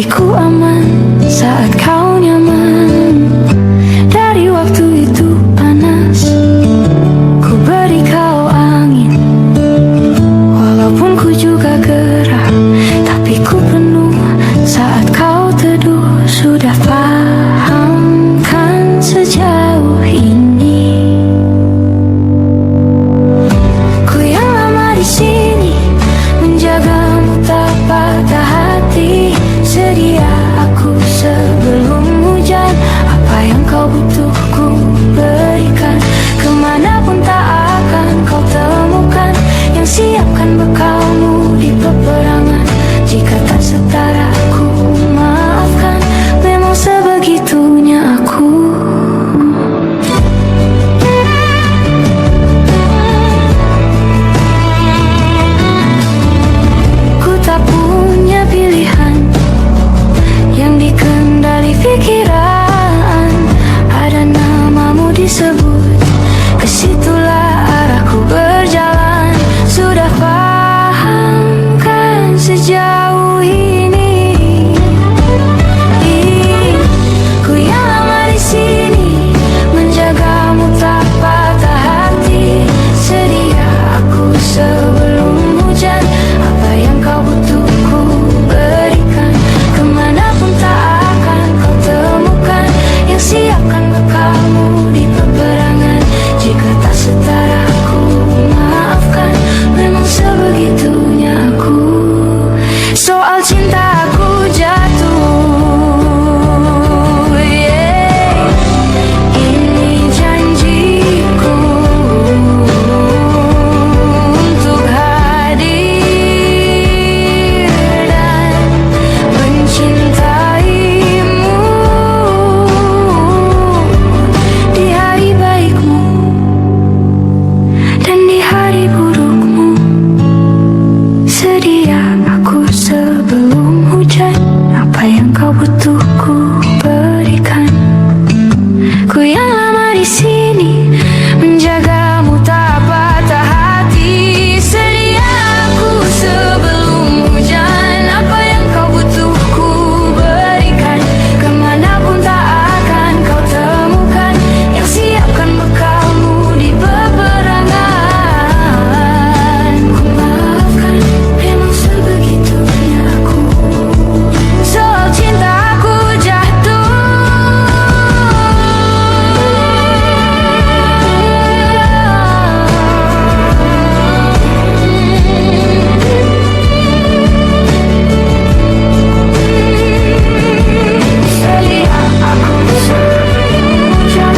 Tapi ku aman saat kau nyaman. Dari waktu itu panas, ku beri kau angin. Walaupun ku juga gerah, tapi ku penuh saat kau teduh. Sudah paham kan sejauh ini? Ku yang lama di sini, menjagamu tak patah hati. Sedia aku sebelum hujan. Apa yang kau butuh ku berikan. Kemanapun tak akan kau temukan. Yang siapkan bekalmu di peperangan. Jika tak setara ku maafkan. Memang sebegitunya aku. Ku tak punya pilihan yang dikendali pikiran. Ada namamu disebut, kesitulah arahku berjalan. Sudah paham kan sejauh ini? Ku yang lama di sini, menjagamu tak patah hati. Sedia aku sebelum hujan. Apa yang kau butuh ku berikan. Kemanapun tak akan kau temukan. Yang siapkan bekalmu di peperangan. Jika tak setara ku maafkan. Memang sebegitunya aku. Soal cinta aku jatuh, yeah. Ini janjiku untuk hadir dan mencintaimu di hari baikmu dan di hari burukmu. Sedia aku sebelum hujan. Apa yang kau butuh ku berikan. Ku yang lama di sini, menjagamu tak patah hati. Sedia aku sebelum hujan. Apa yang kau butuh ku berikan. Kemanapun tak akan kau temukan. Yang siapkan bekalmu di peperangan. Ku maafkan, memang sebegitunya aku. Soal cinta aku jatuh. Sedia aku sebelum hujan.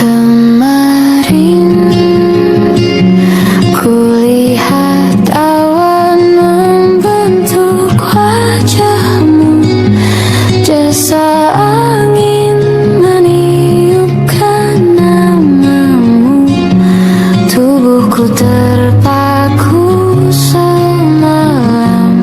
Kemarin kulihat awan membentuk wajahmu. Jasa angin meniupkan namamu. Tubuhku terpaku semalam.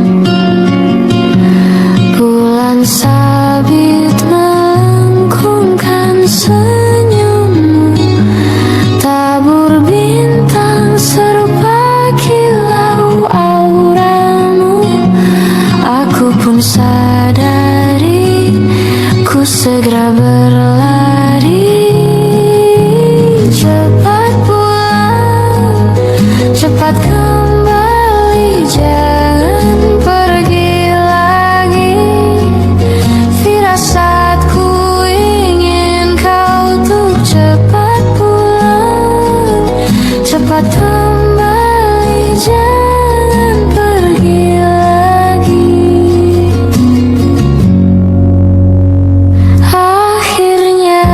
Bulan sabit melengkungkan senyummu. Tabur bintang serupa kilau auramu. Aku pun sadari, ku segera berlari. Cepat pulang, cepat kembali. Jangan pergi lagi. Firasatku ingin kau tuh cepat pulang, cepat kembali. Jangan pergi lagi. Akhirnya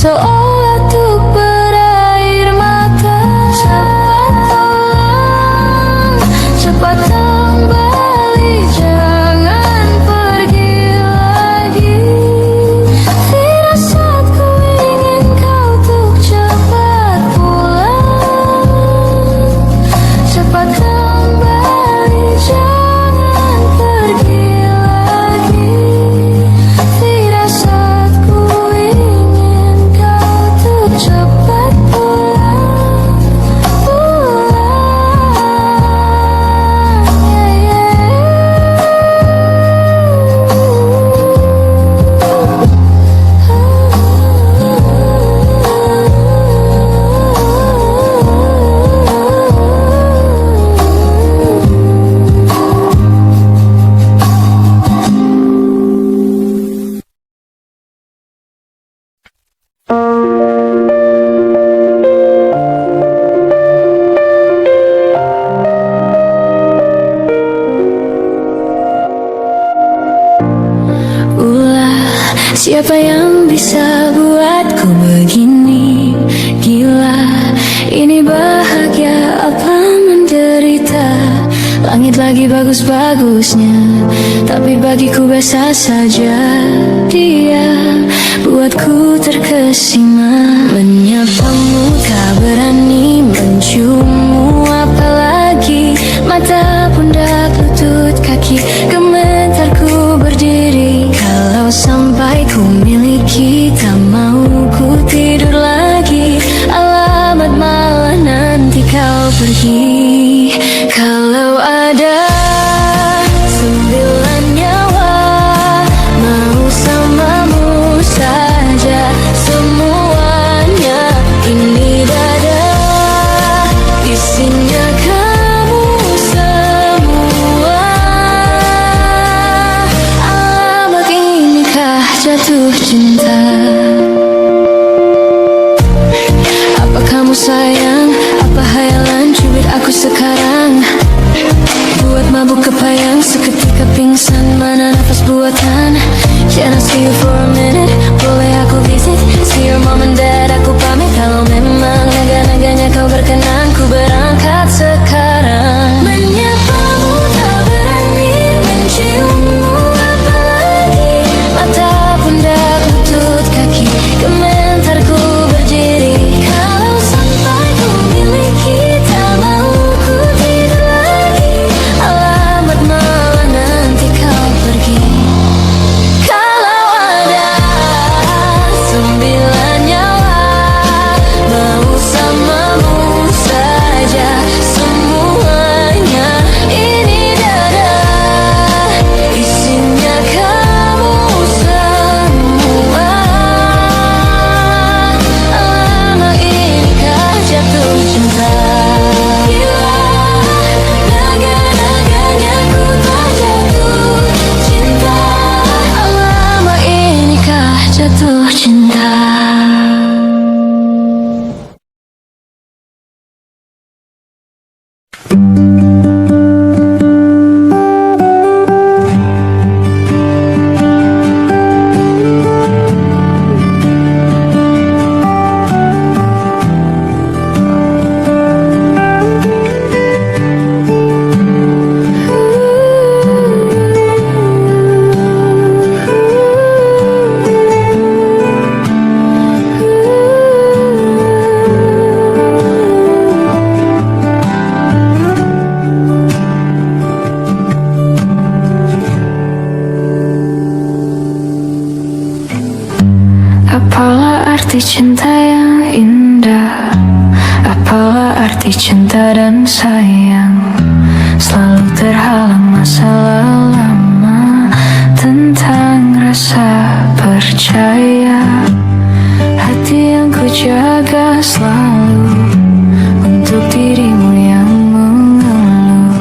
seolah untuk berair mata. Cepat pulang, cepat kembali, jangan pergi lagi. Firasatku ingin kau untuk cepat pulang, cepat kembali, jangan pergi lagi. Firasatku ingin kau untuk cepat pulang, siapa yang bisa buatku begini? Gila, ini bahagia apa menderita? Langit lagi bagus-bagusnya, tapi bagiku biasa saja. Dia buatku terkesima. Menyapamu tak berani, menciummu apalagi. Mata, pundak, lutut, kaki, gemetarku berdiri. Kalau sampai ku miliki, tak mau ku tidur lagi. Alamat malah nanti kau pergi. Kalau ada 9 nyawa, mau samamu saja semuanya. Ini dada, isinya kamu semua. Alamak, inikah jatuh cinta? Apa kamu sayang? Apa hayalan cubit aku sekarang? Buat mabuk kepayang, seketika pingsan. Mana nafas buatan? Can I see you for a minute? Boleh aku visit? See your mom and dad, aku pamit. Kalau memang naga-naganya kau berkenan, ku berangkat sekarang. Menyapamu tak berani, menciummu apalagi. Mata, pundak, lutut, kaki, gemetarku berdiri. Kalau sampai ku miliki, tak mau ku tidur lagi. Alamat malah nanti kau pergi. Kalau ada 9 nyawa, mau samamu saja semuanya. Ini dada, isinya kamu semua. Alamak, inikah jatuh cinta? Gila, naga-naganya ku tak jatuh cinta. Alamak, inikah jatuh cinta? Apalah arti cinta yang indah? Apalah arti cinta dan sayang? Selalu terhalang masalah lama. Tentang rasa percaya, hati yang ku jaga selalu untuk dirimu yang mengeluh.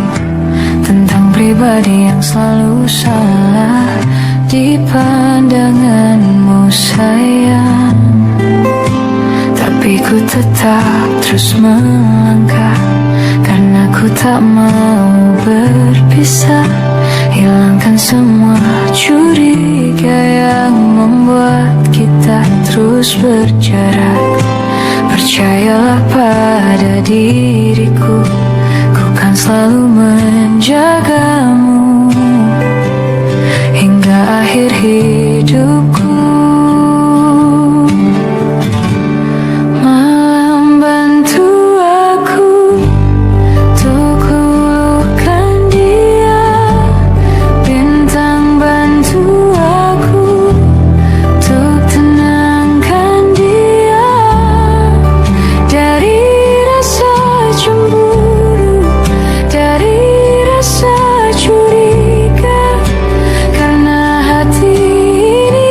Tentang pribadi yang selalu salah di pandanganmu sayang. Tapi ku tetap terus melangkah, karena ku tak mau berpisah. hilangkan semua curiga yang membuat kita terus berjarak. Percayalah pada diriku, ku kan selalu menjagamu hingga akhir hidupku. Malam bantu aku untuk luluhkan dia, bintang bantu aku untuk tenangkan dia dari rasa cemburu, dari rasa curiga, karena hati ini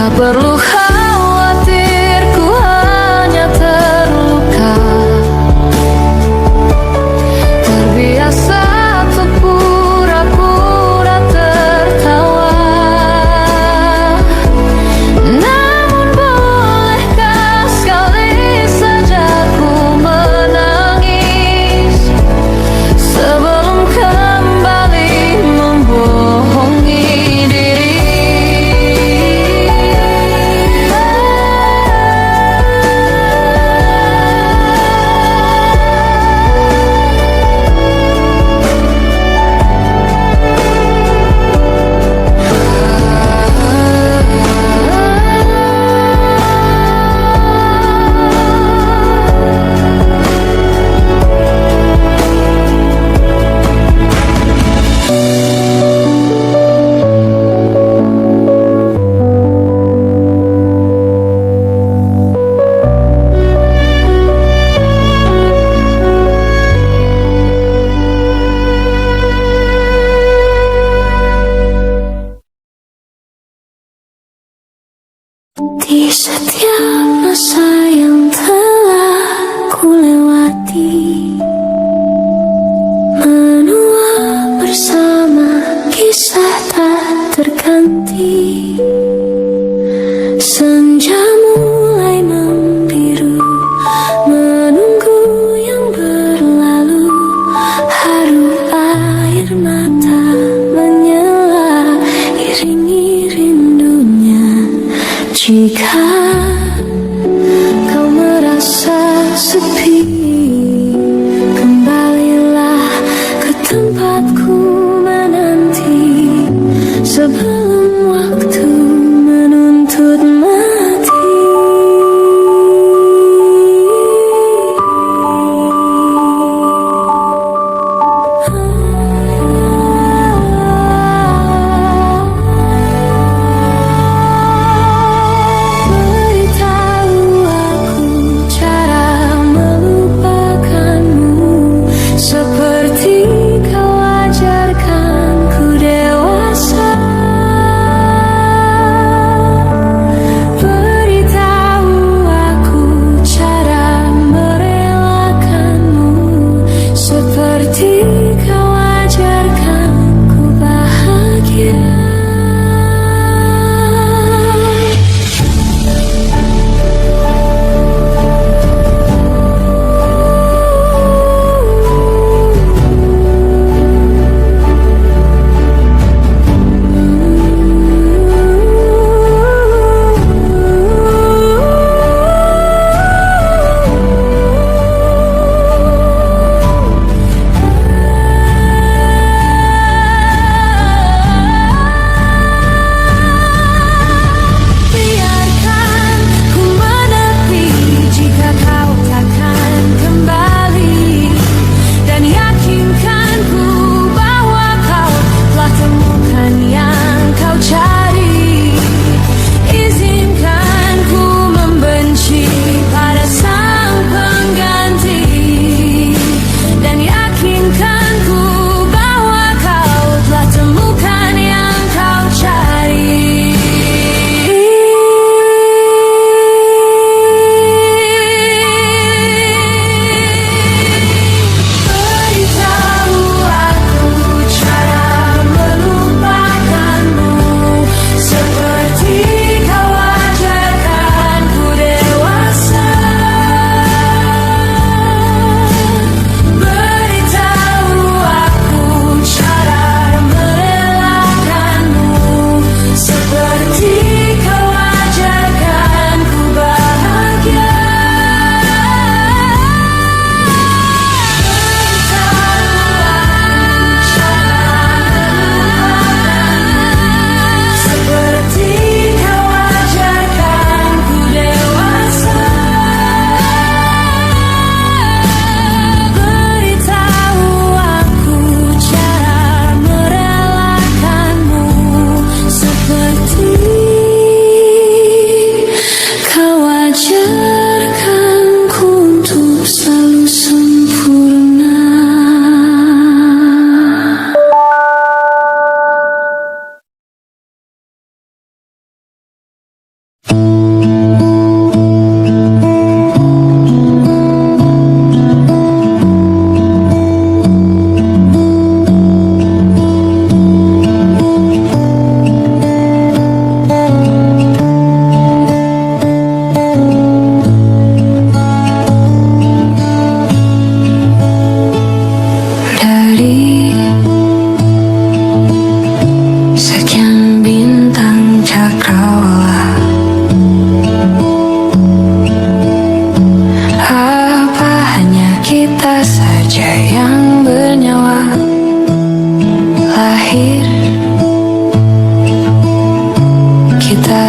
Tak perlu khawatir, ku hanya terluka. Terbiasa untuk pura-pura tertawa. Namun bolehkah sekali saja ku menangis sebelum kembali membohongi diri. Di setiap masa yang telah ku lewati, menua bersama kisah tak terganti. Senja mulai membiru, menunggu yang berlalu. Haru air mata menyela, iringi rindunya. Jika kau merasa sepi, kembalilah ke tempatku menanti sebelum waktu menuntut mati. Beritahu aku cara melukaimu.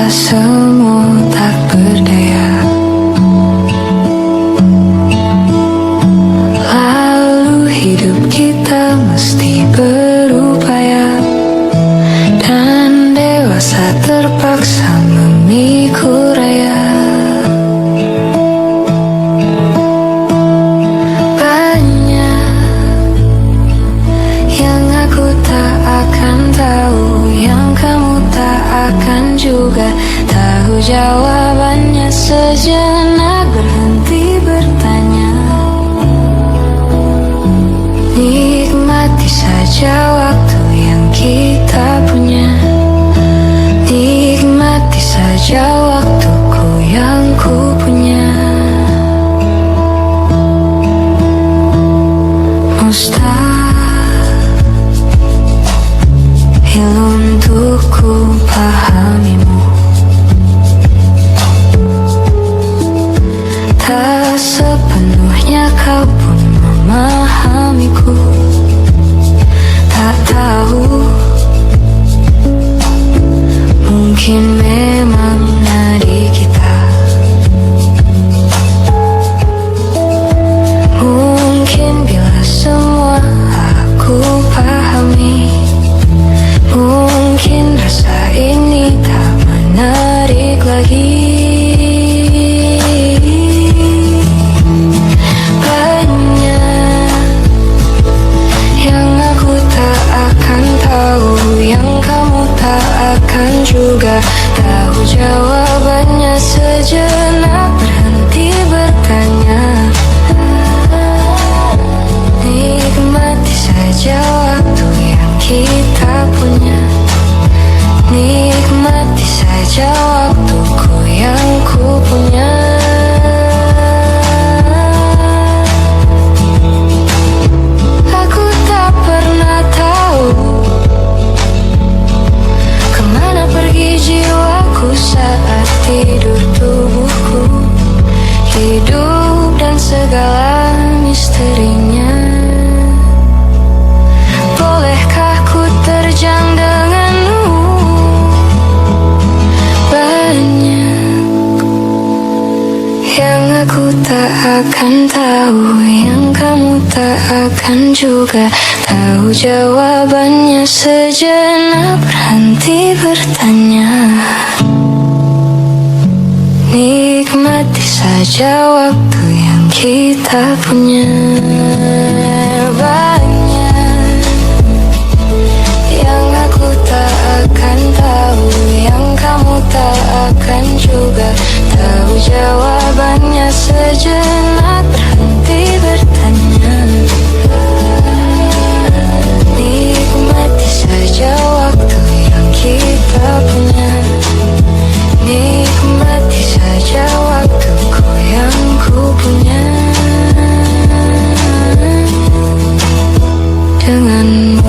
kita semua tak berdaya. Lalu hidup kita mesti berupaya, dan dewasa terpaksa memikul raya. Juga tahu jawabannya, sejenak berhenti bertanya. Nikmati saja waktu yang kita punya. Nikmati saja waktuku yang ku punya. Mustahil untuk ku pahamimu, tak sepenuhnya kau pun memahamiku. Tak tahu, mungkin memang nadi kita, mungkin bila semua aku pahami, mungkin rasa ini tak menarik lagi. Banyak yang aku tak akan tahu, yang kamu tak akan juga tahu jawabannya, sejenak berhenti bertanya. Nikmati saja waktu yang kita punya. Nikmati saja waktuku yang ku punya. Aku tak pernah tahu kemana pergi jiwaku saat tidur tubuhku. Hidup dan segala misterinya. Bolehkah ku terjang denganmu? Banyak yang aku tak akan tahu, yang kamu tak akan juga tahu jawabannya, sejenak berhenti bertanya. Nikmati saja waktu yang kita punya. Banyak yang aku tak akan tahu, yang kamu tak akan juga tahu jawabannya, sejenak berhenti bertanya. Nikmati saja waktu yang kita punya. Nikmati saja waktuku yang ku punya. Denganmu.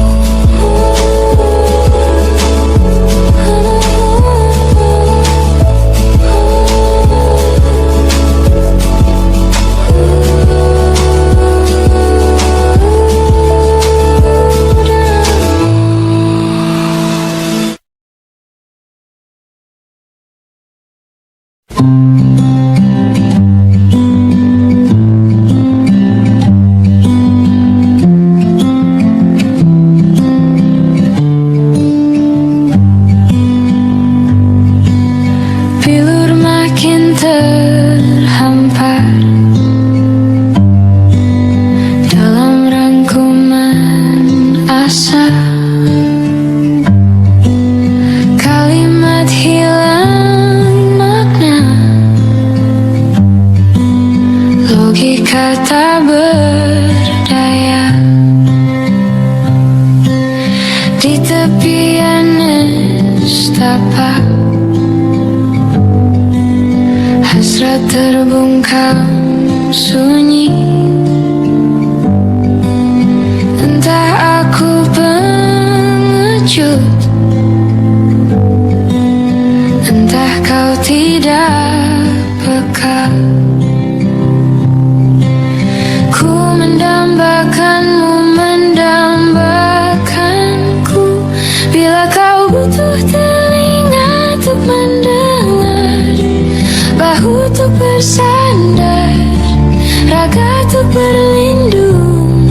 Terbungkam sunyi, entah aku pengecut, entah kau tidak peka. Ku mendambakanmu, mendambakanku, bila kau butuh telinga untuk mendengar. untuk bersandar, raga untuk berlindung.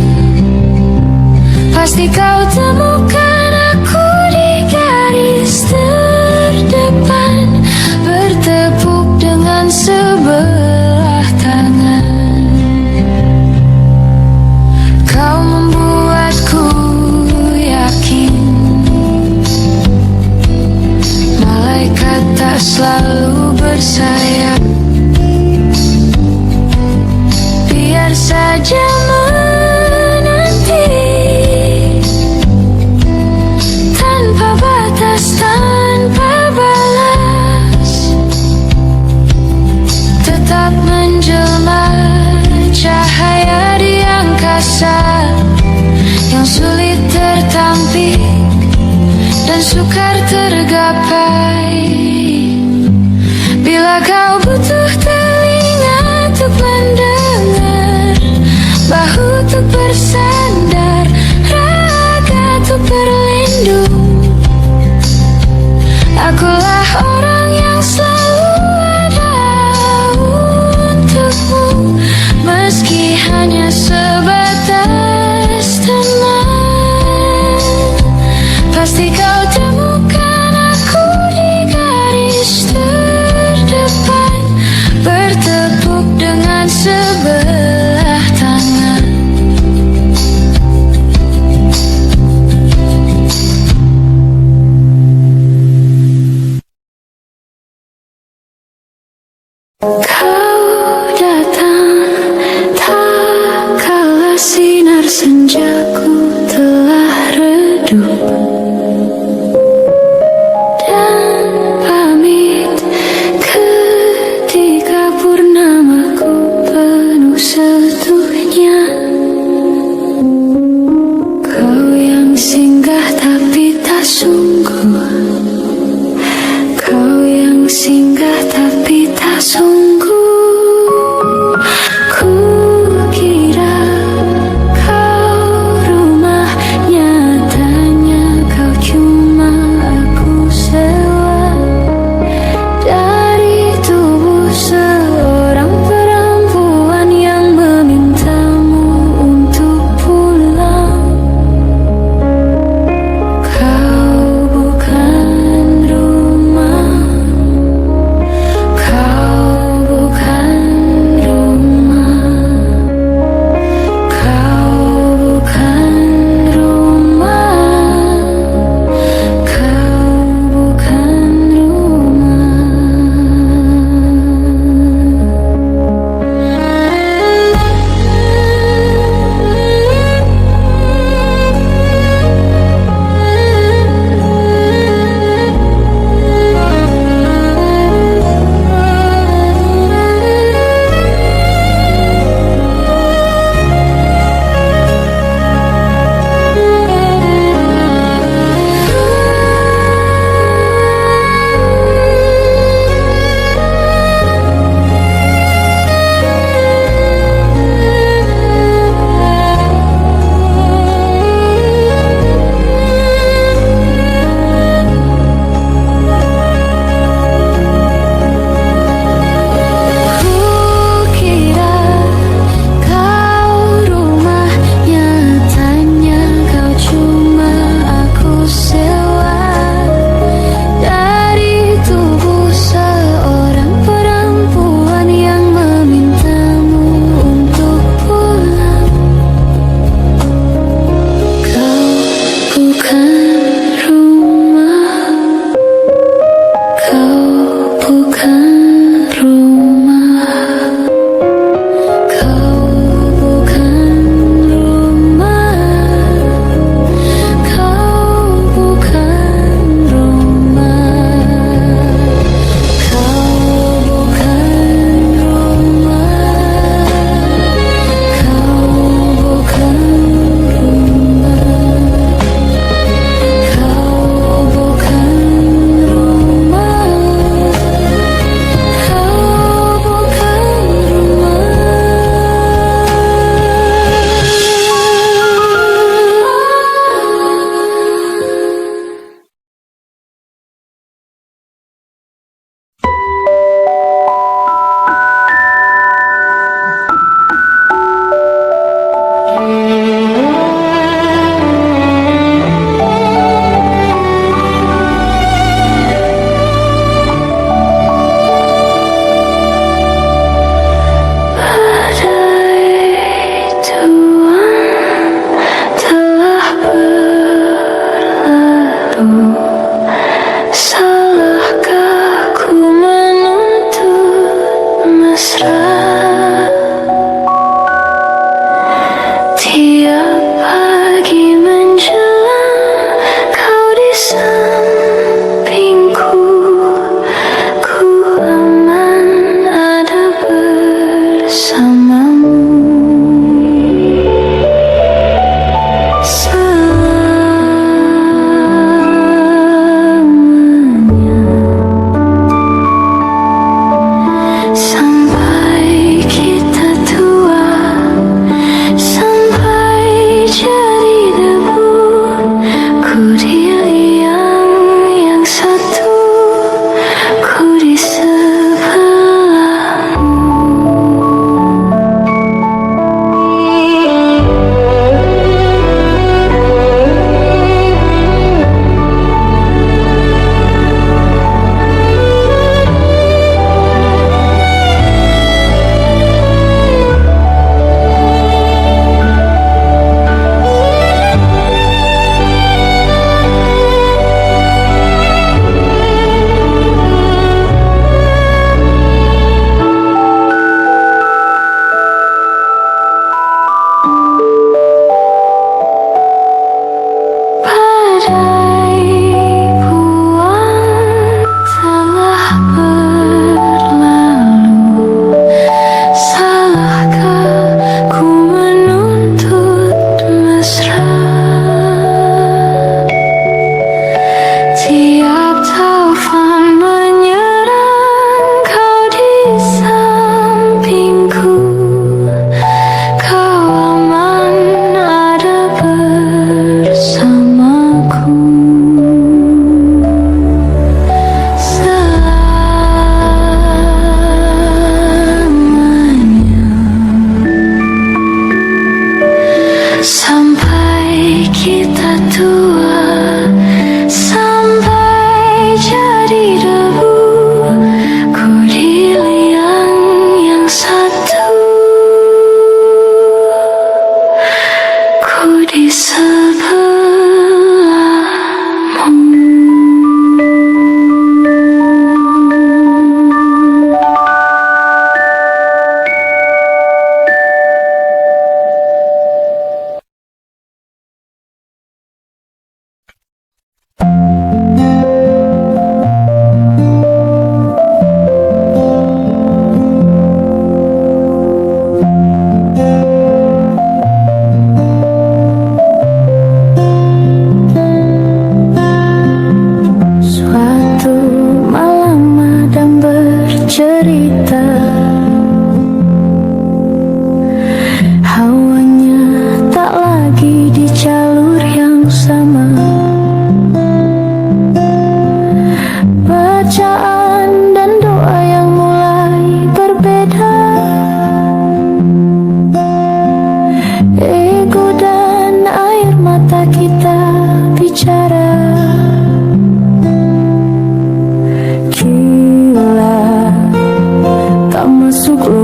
Pasti kau temukan aku di garis terdepan, bertepuk dengan sebelah tangan. Kau membuatku yakin malaikat tak selalu bersayap. Biar saja menanti tanpa batas, tanpa balas, tetap menjelma cahaya di angkasa yang sulit tertampik dan sukar tergapai. Bila kau butuh telinga untuk mendengar, bahu untuk bersandar, raga untuk berlindung, akulah orang yang selalu ada untukmu, meski hanya sebatas teman. Pasti kau temukan aku di garis terdepan, bertepuk dengan sebelah tangan. Kau datang tak kala sinar senjaku telah redup, dan pamit ketika purnamaku penuh setuhnya. Kau yang singgah tapi tak sungguh, kau yang singgah tapi tak sungguh. Ku kira kau rumah, nyatanya kau cuma aku sewa dari tubuh seorang perempuan yang memintamu untuk pulang. Kau bukan rumah, kau bukan rumah, kau bukan rumah, kau bukan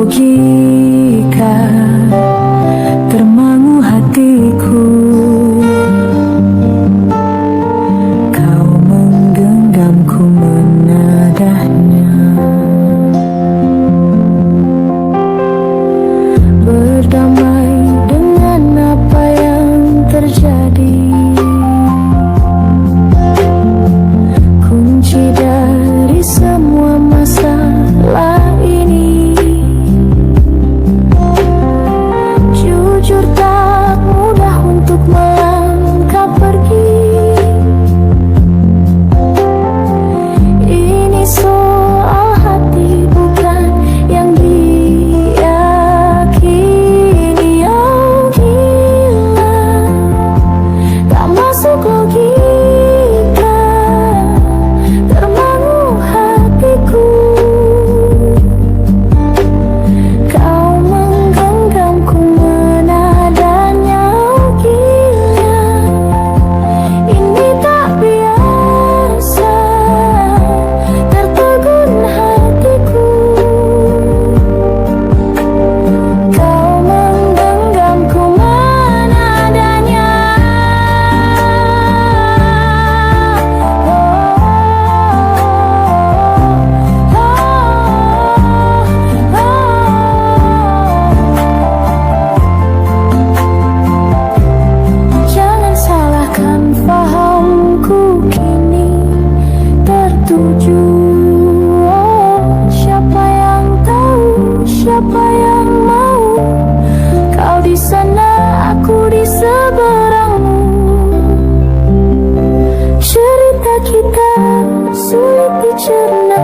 logika termangu hatiku. Kau menggenggamku menadahnya, berdamai dengan apa yang terjadi. Kunci dari semua masalah ini, jujur tak mudah untuk melangkah pergi. Ini soal hati bukan yang diyakini. Oh gila, tak masuk logika termangu hatiku. Kau menggenggamku menadanya. Oh gila, ini tak biasa, tertegun hatiku. Kau menggenggamku menadanya. Jangan salahkan fahamku kini tertuju. Oh, siapa yang tahu, siapa yang mau? Kau di sana, aku di seberangmu. Cerita kita sulit dicerna,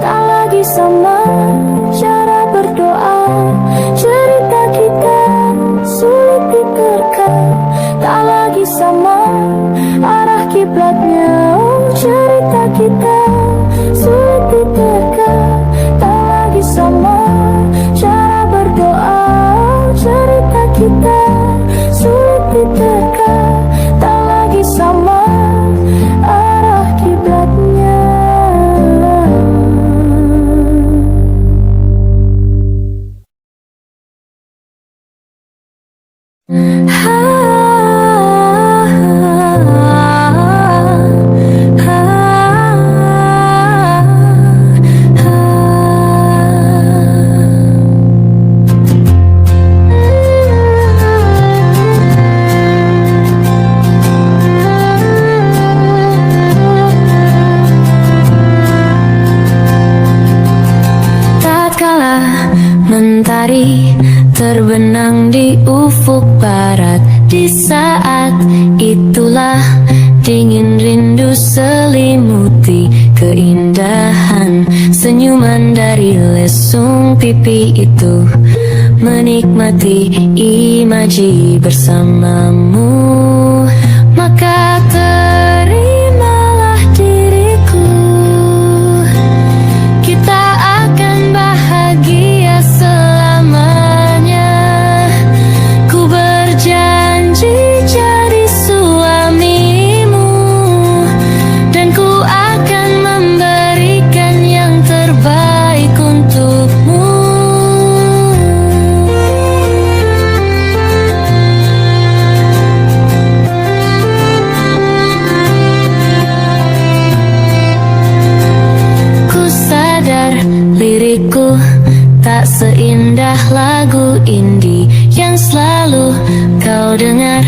tak lagi sama cara berdoa. Cerita kita sulit diterka, tak lagi sama arah kiblatnya. Oh, cerita kita sulit diterka, tak lagi sama cara berdoa. Oh, cerita kita sulit diterka, tak lagi sama arah kiblatnya. Tatkala mentari terbenam di ufuk barat, di saat itulah dingin rindu selimuti keindahan senyuman dari lesung pipi itu. Menikmati imaji bersamamu, maka terimalah diriku. Kita akan bahagia selamanya. Ku berjanji jadi suamimu, dan ku akan memberikan yang terbaik untukmu. Ku sadar lirikku tak seindah lagu indie yang selalu kau dengar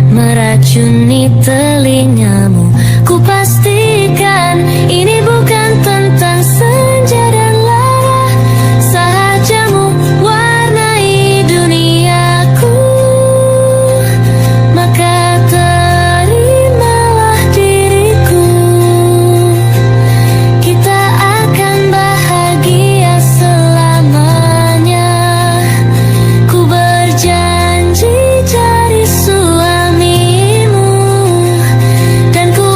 meracuni telingamu. Ku pastikan ini bukan tentang senja dan lara, sahajamu warnai duniaku. Maka terimalah diriku. Kita akan bahagia selamanya. Ku berjanji jadi suamimu, dan ku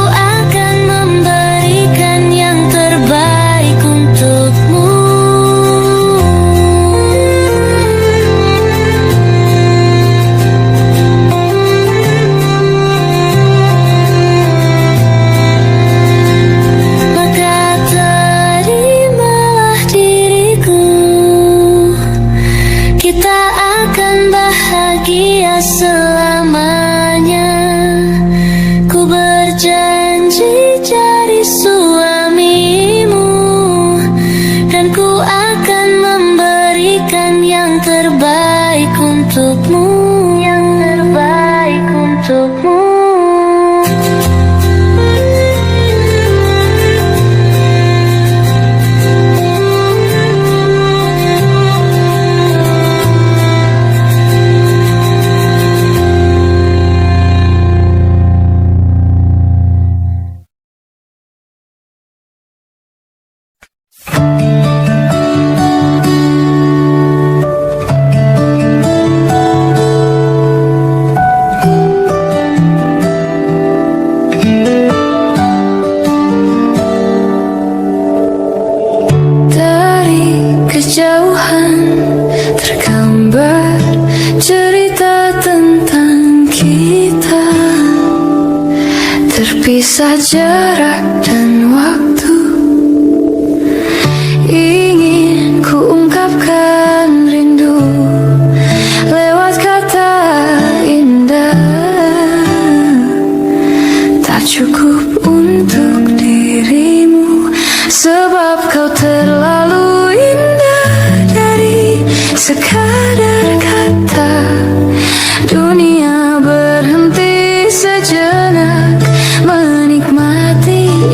jarak dan waktu. Ingin ku ungkapkan rindu lewat kata indah, tak cukup untuk dirimu, sebab kau terlalu indah dari sekadar kata. Dunia berhenti sejenak menikmati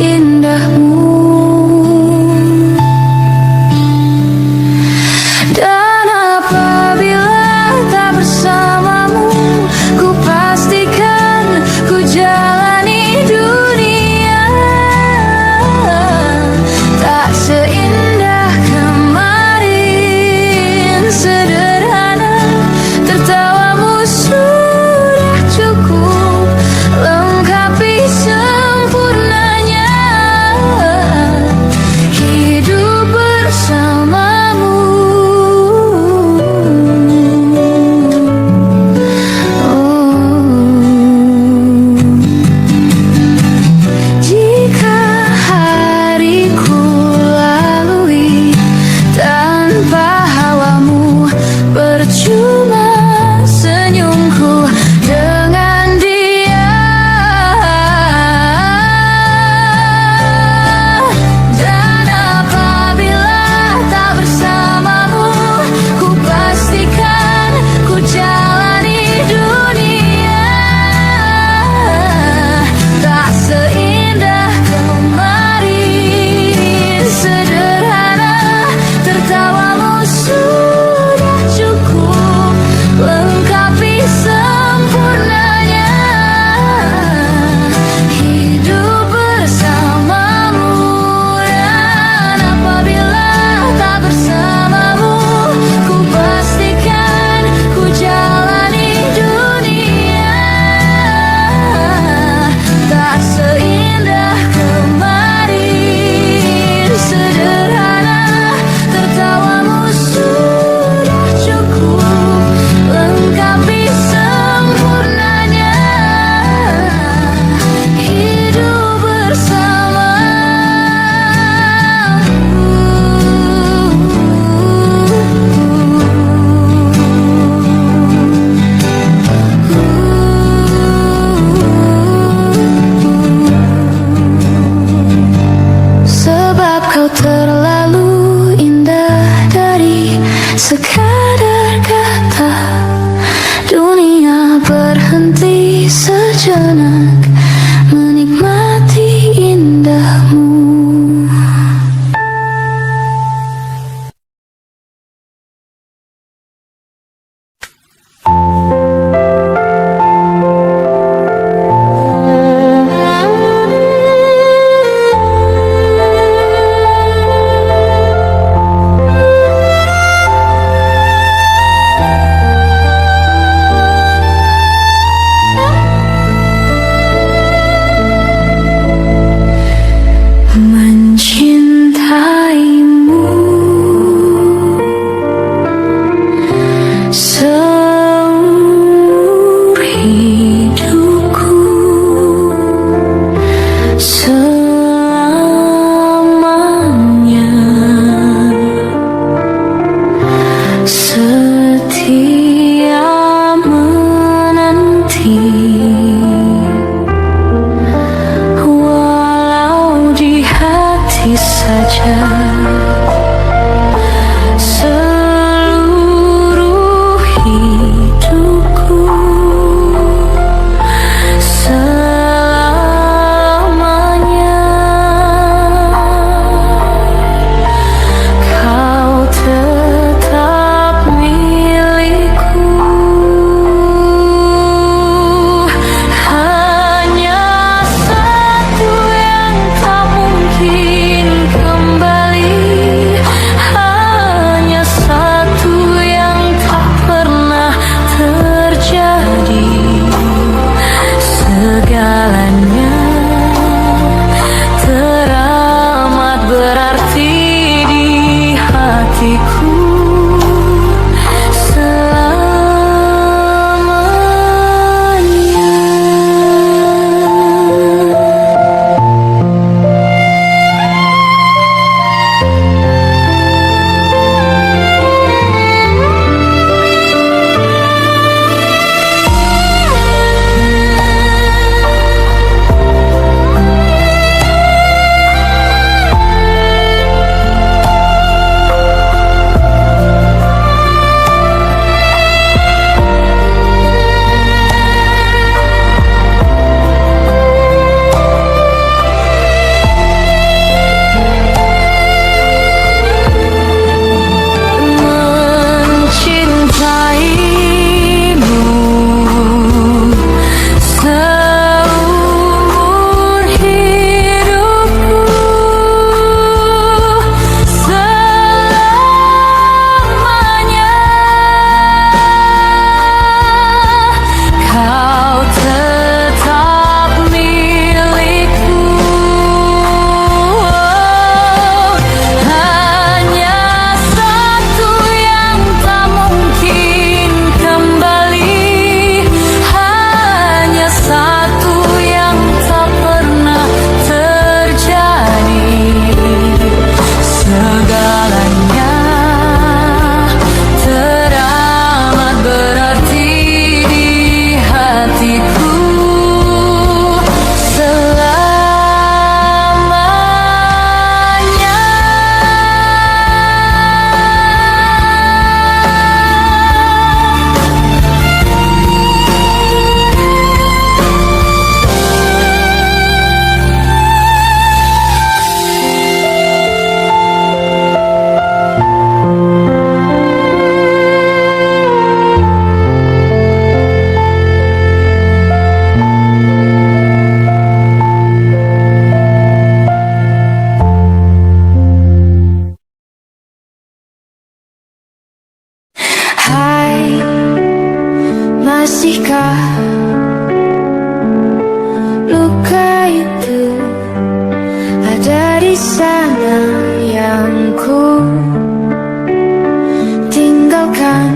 tinggalkan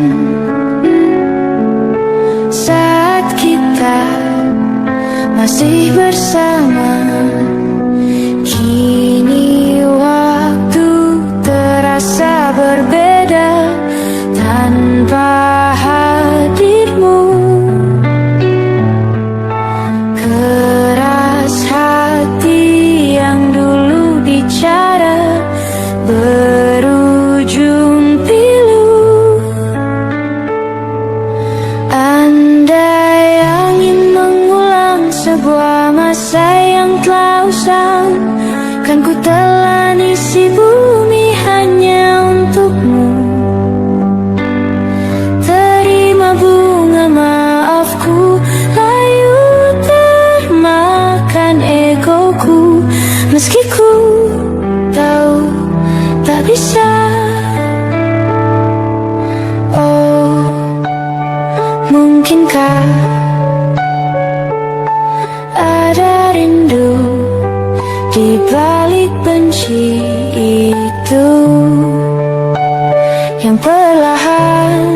saat kita masih bersama. Kini waktu terasa berbeda tanpa hadirmu. Keras hati yang dulu bicara berujung pilu. Andai angin mengulang sebuah masa yang telah usang, kan ku telan isi bumi hanya untukmu. Terima bunga maafku, layu termakan egoku. Meski ku tahu tak bisa. Oh, mungkinkah ada rindu di balik benci itu yang perlahan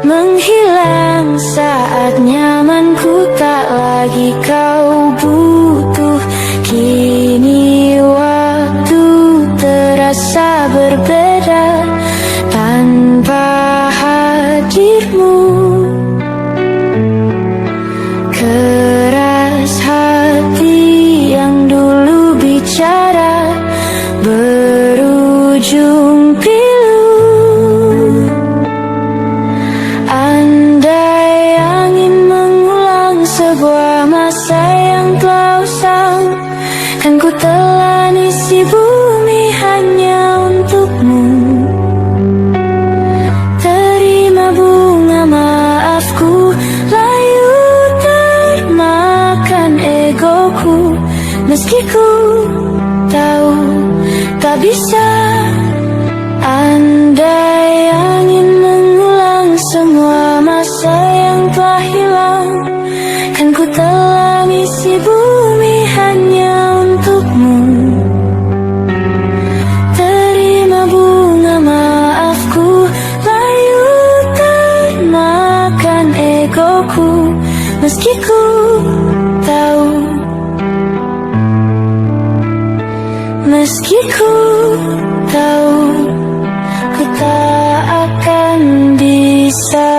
menghilang saat nyamanku tak lagi kau butuh. Kini waktu terasa berbeda tanpa hadirmu. Keras hati yang dulu bicara berujung pilu. Andai angin mengulang sebuah masa yang telah usang, kan ku telan isi bumi hanya untukmu. Terima bunga maafku, layu termakan egoku. Meski ku tahu tak bisa. Andai angin mengulang semua masa yang telah hilang, kan ku telan isi bumi hanya untukmu. Terima bunga maafku, layu termakan egoku. Meski ku tahu, meski ku tahu, ku tak akan bisa.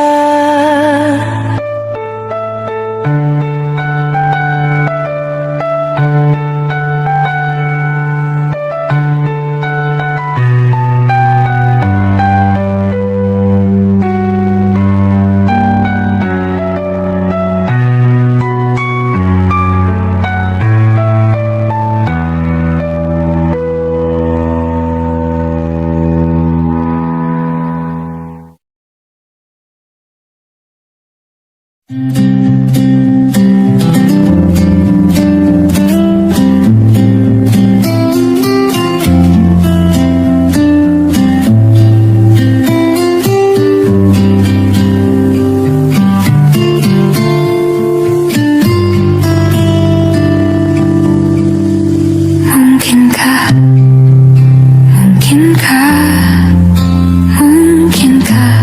Mungkinkah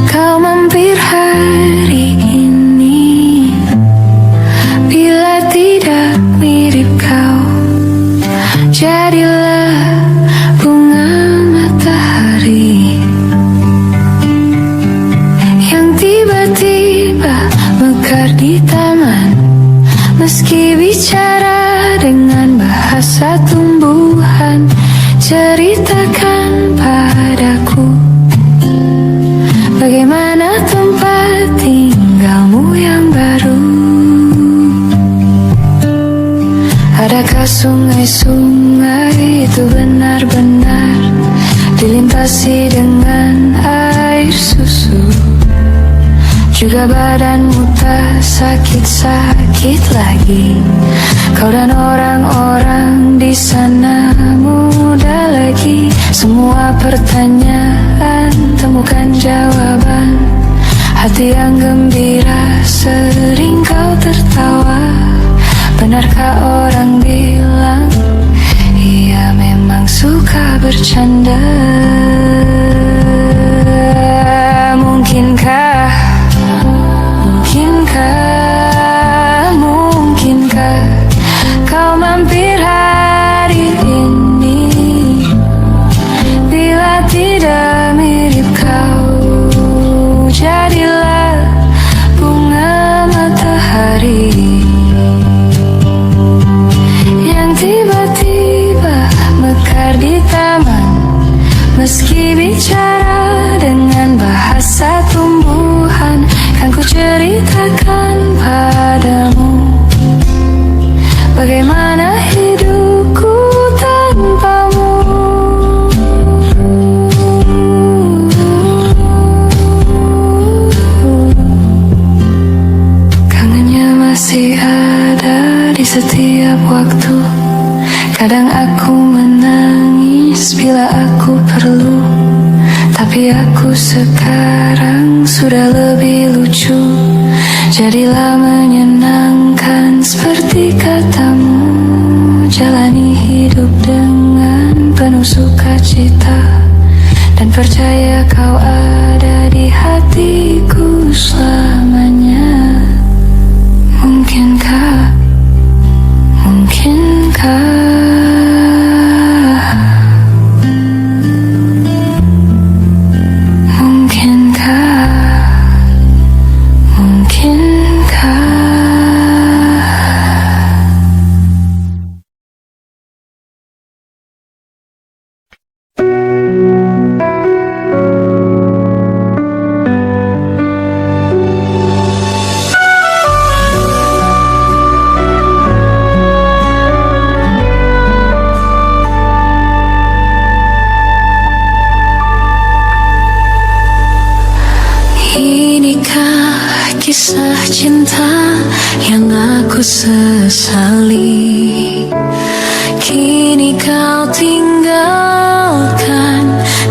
kau mampir hari ini? Bila tidak mirip kau, jadilah bunga matahari yang tiba-tiba mekar di taman. Meski bicara dengan bahasa tumbuhan, ceritakan padaku bagaimana tempat tinggalmu yang baru. Adakah sungai-sungai itu benar-benar dilimpasi dengan air susu? Juga badanmu tak sakit-sakit lagi. Kau dan orang-orang di sana muda lagi. Semua pertanyaan temukan jawaban. Hati yang gembira sering kau tertawa. Benarkah orang bilang ia memang suka bercanda. Mungkinkah, mungkinkah, mungkinkah kau mampir hari ini? Bila tidak mirip kau, jadilah bunga matahari yang tiba-tiba mekar di taman. Meski bicara dengan bahasa tumbuhan, kan ku ceritakan padamu bagaimana hidupku tanpamu. Kangennya masih ada di setiap waktu. Kadang aku menangis bila aku perlu, tapi aku sekarang sudah lebih lucu. Jadilah menyenangkan seperti katamu. Jalani hidup dengan penuh sukacita, dan percaya kau ada di hatiku selamanya. Mungkinkah, mungkinkah kisah cinta yang aku sesali? Kini kau tinggalkan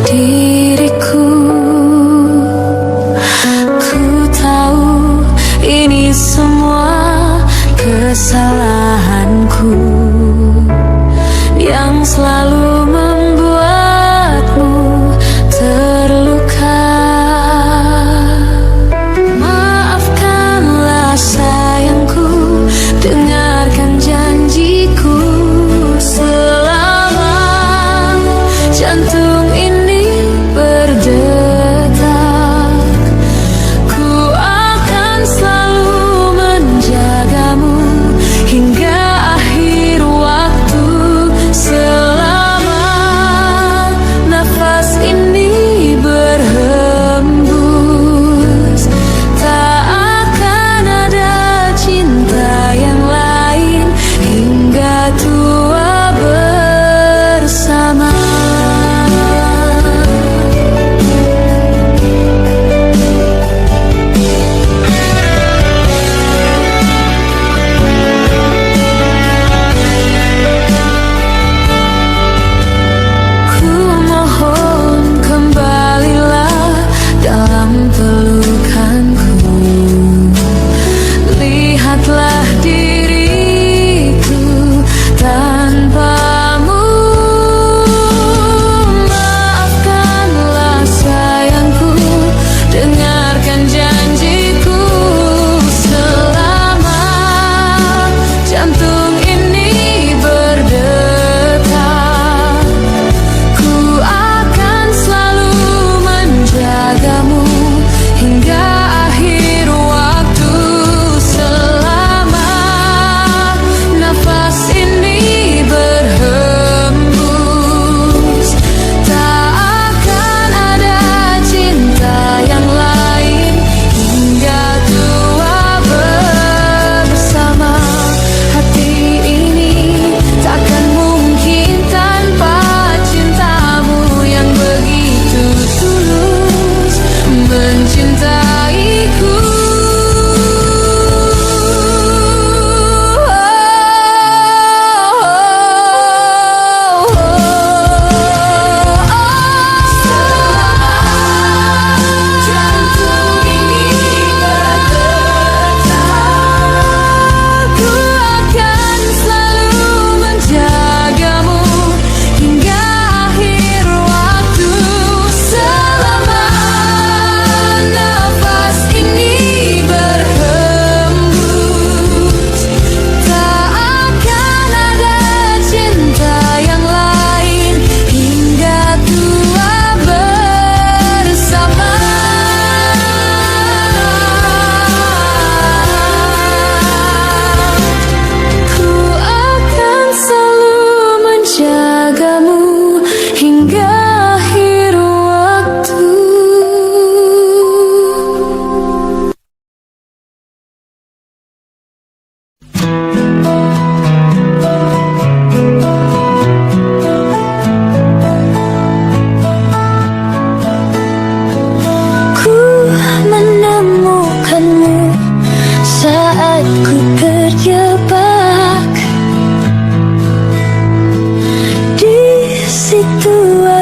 diriku. Ku tahu ini semua kesalahanku yang selalu membuatmu terluka. Sayangku, dengarkan janjiku selama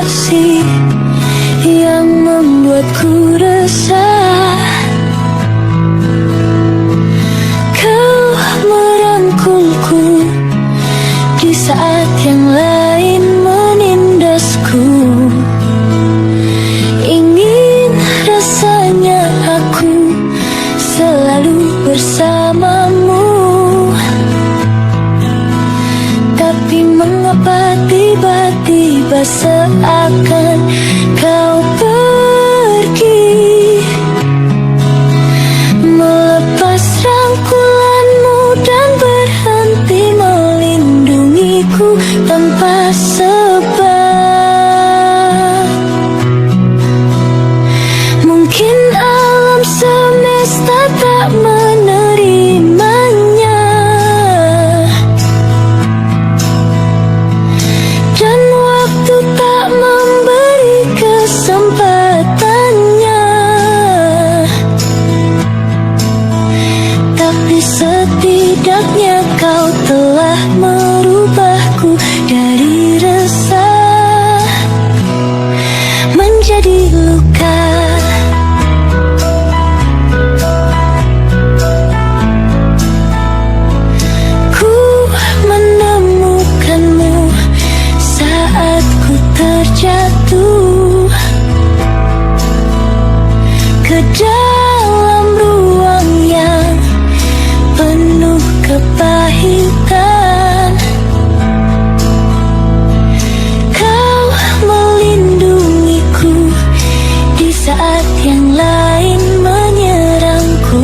kasih yang membuatku resah. Kau merangkulku di saat yang lain menindasku. Ingin rasanya aku selalu bersamamu, tapi mengapa tiba-tiba seakan kau pergi, melepas rangkulanmu dan berhenti melindungiku tanpa sebab. Mungkin alam semesta tak menerimanya, dan waktu tak memberi kesempatannya. Tapi setidaknya kau telah merubahku dari resah menjadi luka. Ku menemukanmu saat ku terjatuh ke dalam ruang yang penuh kepahitan. Kau melindungiku di saat yang lain menyerangku.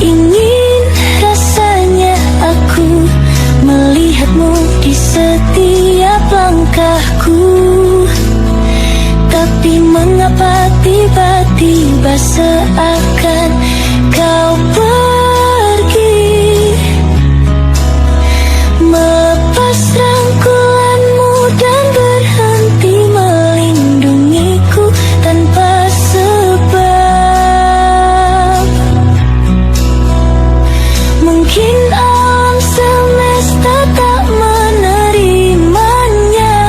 Ingin rasanya aku melihatmu di setiap langkahku, tapi mengapa tiba-tiba seakan kau pergi, melepas rangkulanmu dan berhenti melindungiku tanpa sebab. Mungkin alam semesta tak menerimanya,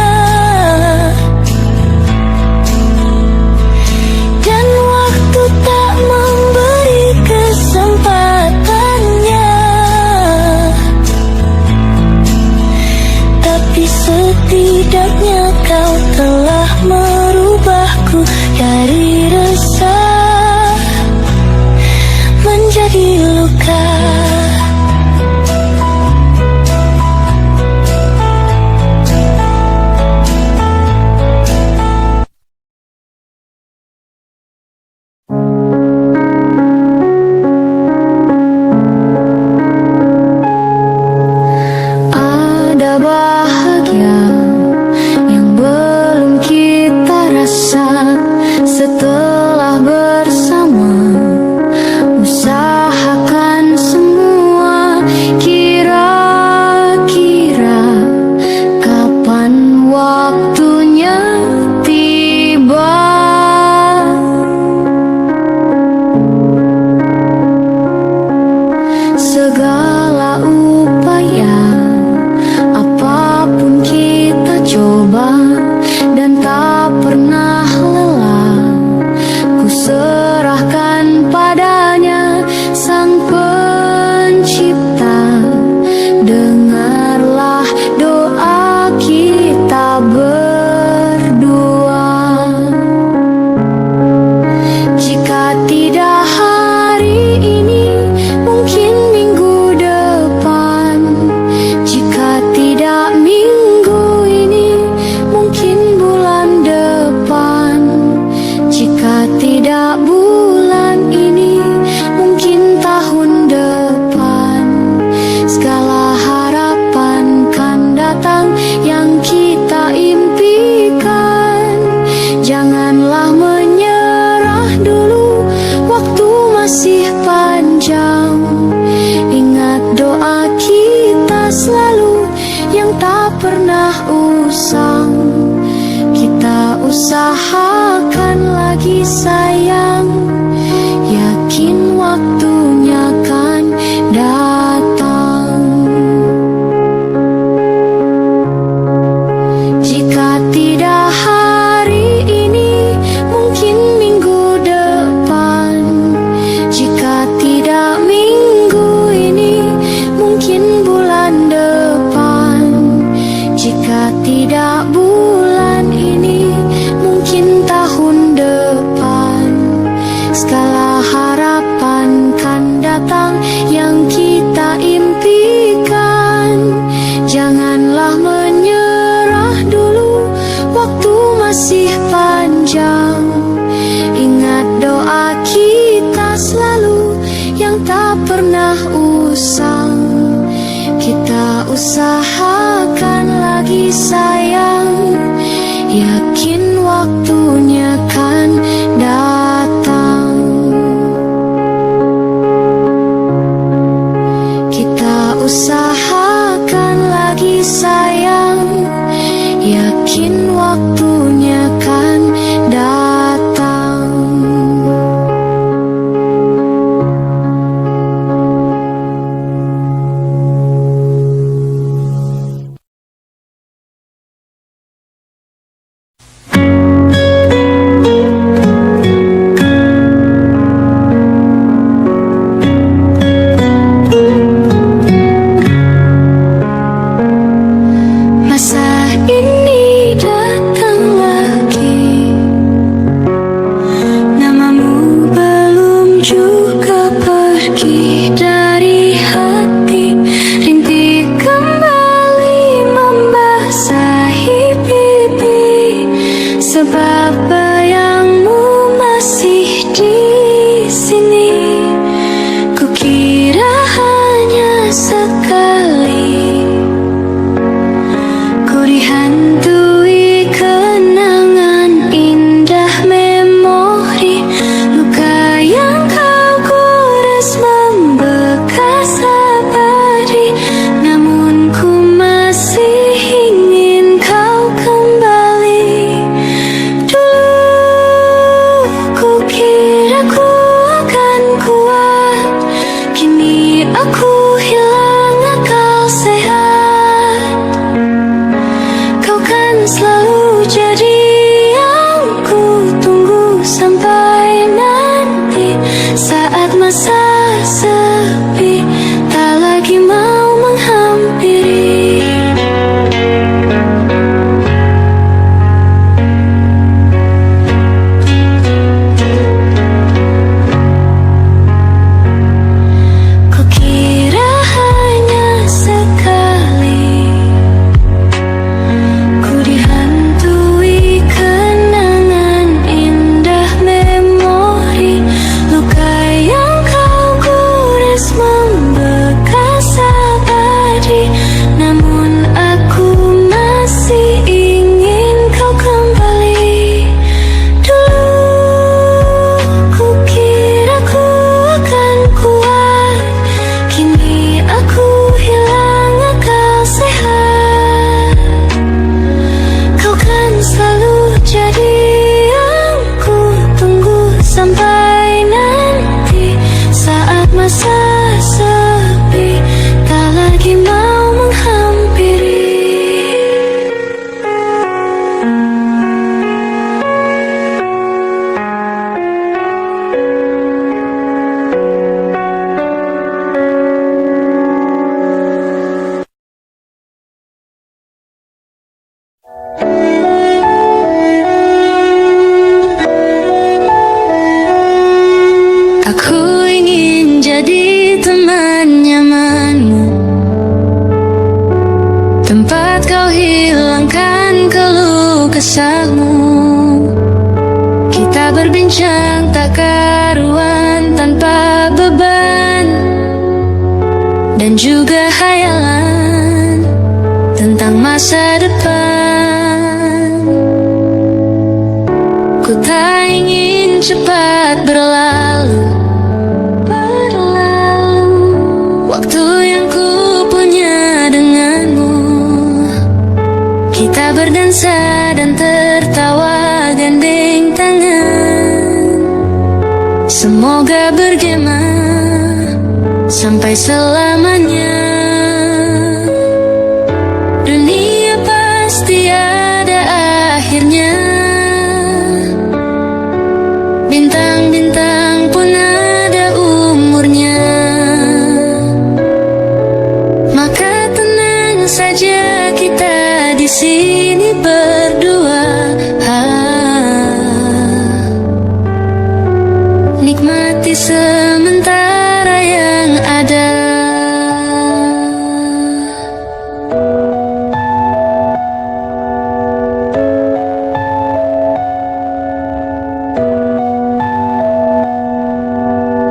dan waktu tak memberi kesempatannya. Tapi setidaknya kau telah merubahku dari resah menjadi luka. Ada bahagia yang belum kita rasa setelah bersama. Usahakan semua, kira-kira kapan waktunya tiba. Segala upaya, apapun kita coba dan tak pernah lelah. Ku serahkan padanya Sang Pencipta. Dengarlah doa kita berdua. Jika tidak hari ini, mungkin minggu depan. Jika tidak minggu ini, mungkin bulan depan. Jika tidak bulan ini, mungkin tahun depan. Segala harapan kan datang yang kita impikan. Janganlah menyerah dulu, waktu masih panjang. Ingat doa kita selalu yang tak pernah usang. Kita usahakan lagi sayang, yakin waktunya kan datang. Jika usang. Kita usahakan lagi sayang, yakin waktunya kan datang. Kita usahakan lagi sayang, yakin waktunya kan datang. Masa ini datang lagi, namamu belum juga pergi dari hati. Rintik kembali membasahi pipi, sebab bayangmu masih di sini. Kukira hanya sekali ku dihantui kenangan indah memori. Luka yang kau gores membekas abadi, namun ku masih ingin kau kembali. Dulu ku kira ku akan kuat, kini aku hilang akal sehat. Kau kan selalu jadi yang ku tunggu sampai nanti, saat masa sepi tak lagi mau menghampiri. Kukira hanya sekali ku dihantui kenangan indah memori. Luka yang kau gores membekas abadi, namun aku masih ingin kau kembali. Dulu ku kira ku akan kuat, kini aku hilang akal sehat. Kau kan selalu jadi yang ku tunggu sampai nanti, saat masa sepi tak lagi mau menghampiri. Aku ingin jadi teman nyamanmu, tempat kau hilangkan keluh kesahmu. Kita berbincang tak karuan tanpa beban, dan juga hayalan tentang masa depan. Ku tak ingin cepat berlalu, waktu yang ku punya denganmu. Kita berdansa dan tertawa gandeng tangan, semoga bergema sampai selamanya. Dunia pasti ada akhirnya, bintang-bintang pun ada umurnya. Maka tenang saja kita di sini berdua, nikmati sementara yang ada.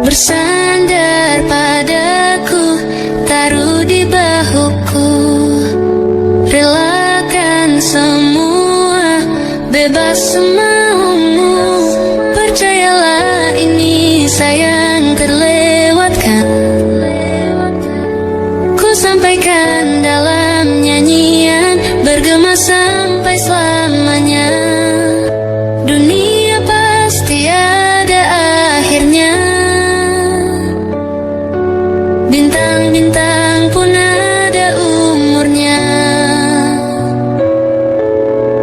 Bersandar padaku bebas semaumu. Percayalah ini sayang terlewatkan. Ku sampaikan dalam nyanyian, bergema sampai selamanya. Dunia pasti ada akhirnya. Bintang-bintang pun ada umurnya.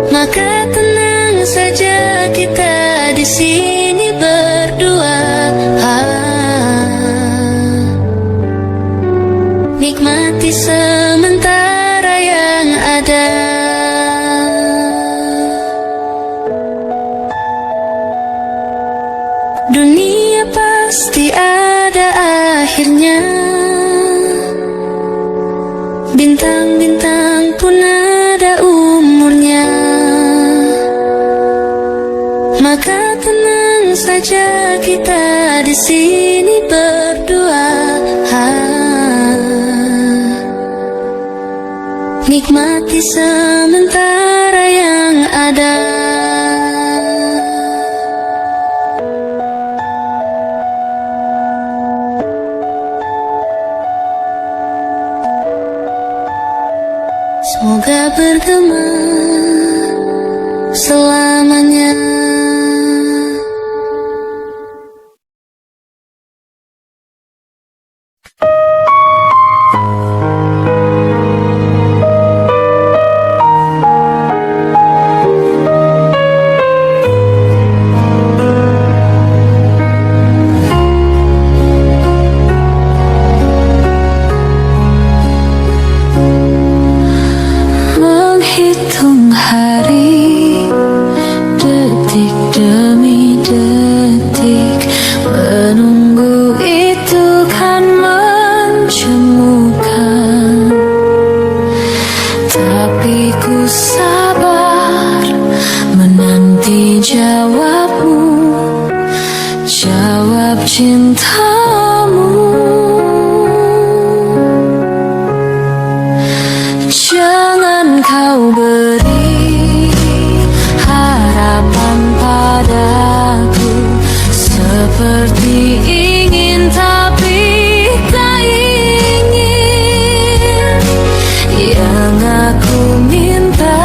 Maka tenang saja kita di sini berdua. Nikmati sementara yang ada. Dunia pasti ada akhirnya. Bintang-bintang pun ada umurnya. Maka tenang saja kita di sini berdua. Nikmati sementara yang ada. Semoga bergema selamanya. Menghitung hari, detik demi detik, menunggu itu kan menjemukan. Tapi ku sabar menanti jawabmu, jawab cintamu. Jangan kau beri harapan padaku, seperti ingin tapi tak ingin. Yang aku minta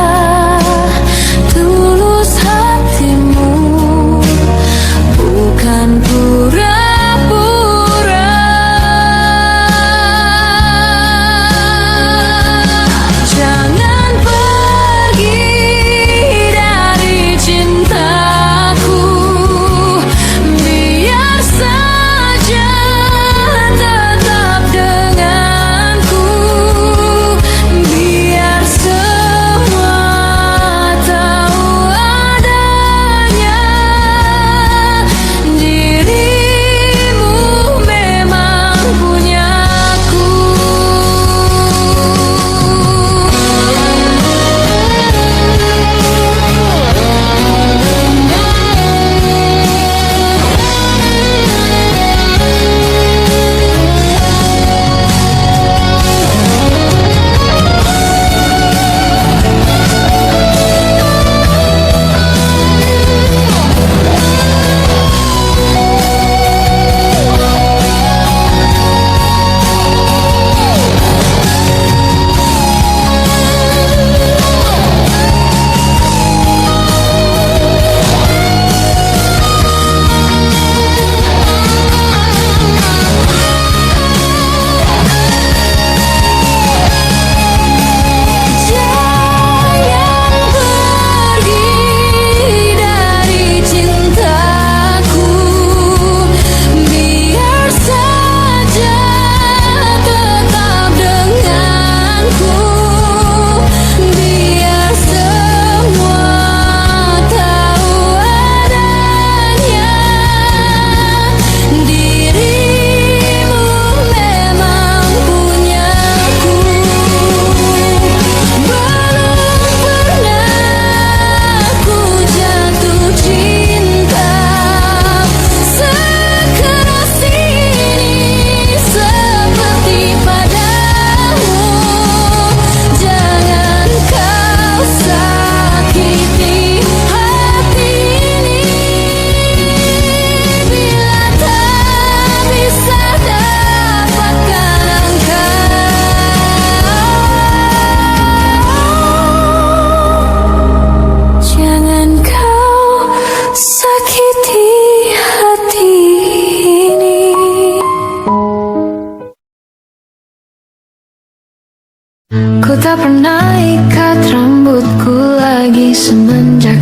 tulus hatimu, bukan pura-pura.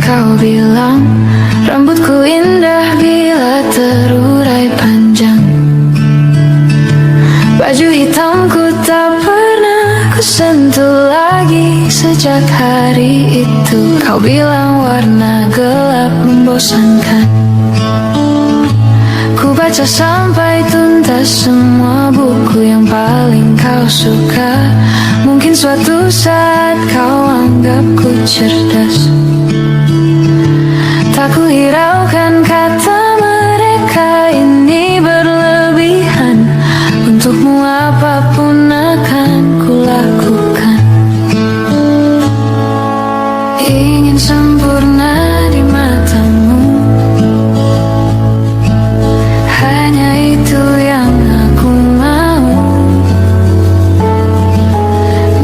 kau bilang rambutku indah bila terurai panjang. Baju hitamku tak pernah kusentuh lagi sejak hari itu. Kau bilang warna gelap membosankan. Ku baca sampai tuntas semua buku yang paling kau suka. Mungkin suatu saat kau anggapku cerdas. Tak ku hiraukan kata mereka ini berlebihan. Untukmu apapun akan ku lakukan. Ingin sempurna di matamu, hanya itu yang aku mau.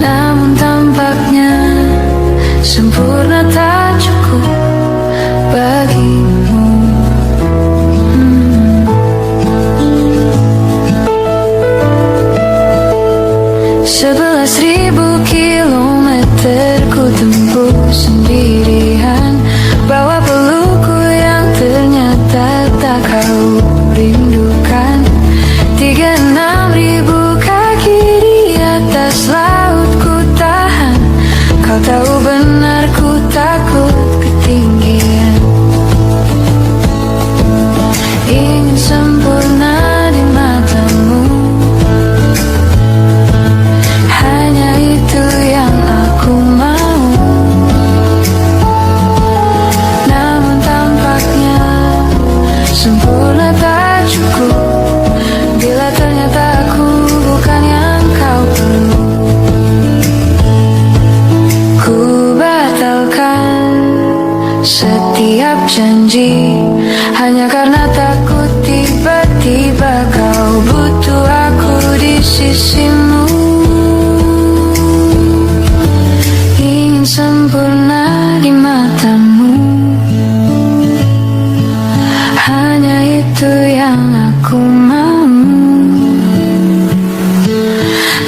Namun tampaknya sempurna tak cukup bagimu. 11.000 kilometer ku tempuh sendirian, bawa pelukku yang ternyata tak kau rindukan. 36.000 kaki di atas laut ku tahan. Kau tahu benar ku takut ketinggian. Ingin sempurna di matamu, hanya itu yang aku mau. Namun tampaknya sempurna tak cukup bila ternyata aku bukan yang kau perlu. Ku batalkan setiap janji hanya karena takut tiba-tiba kau butuh aku di sisimu. Ingin sempurna di matamu, hanya itu yang aku mau.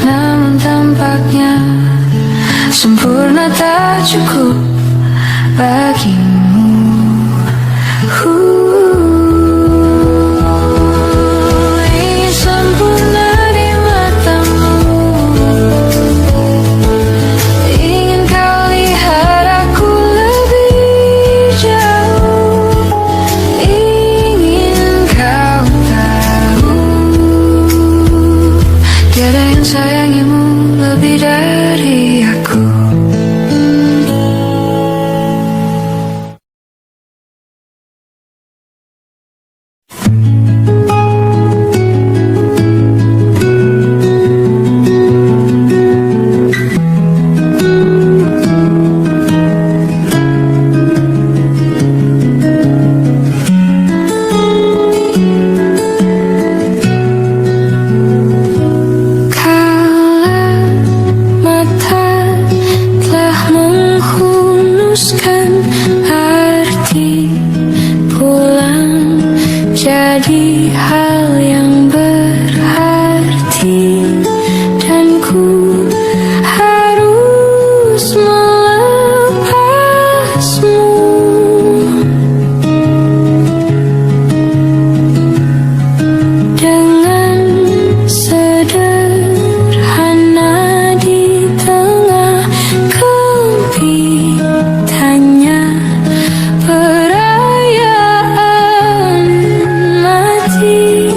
Namun tampaknya sempurna tak cukup bagimu. Ingin sempurna di matamu, ingin kau lihat aku lebih jauh. Ingin kau tahu tiada yang sayangimu lebih dari aku. Jadi hal yang berarti, dan ku harus melepasmu. Dengan sederhana di tengah kempitannya perayaan mati.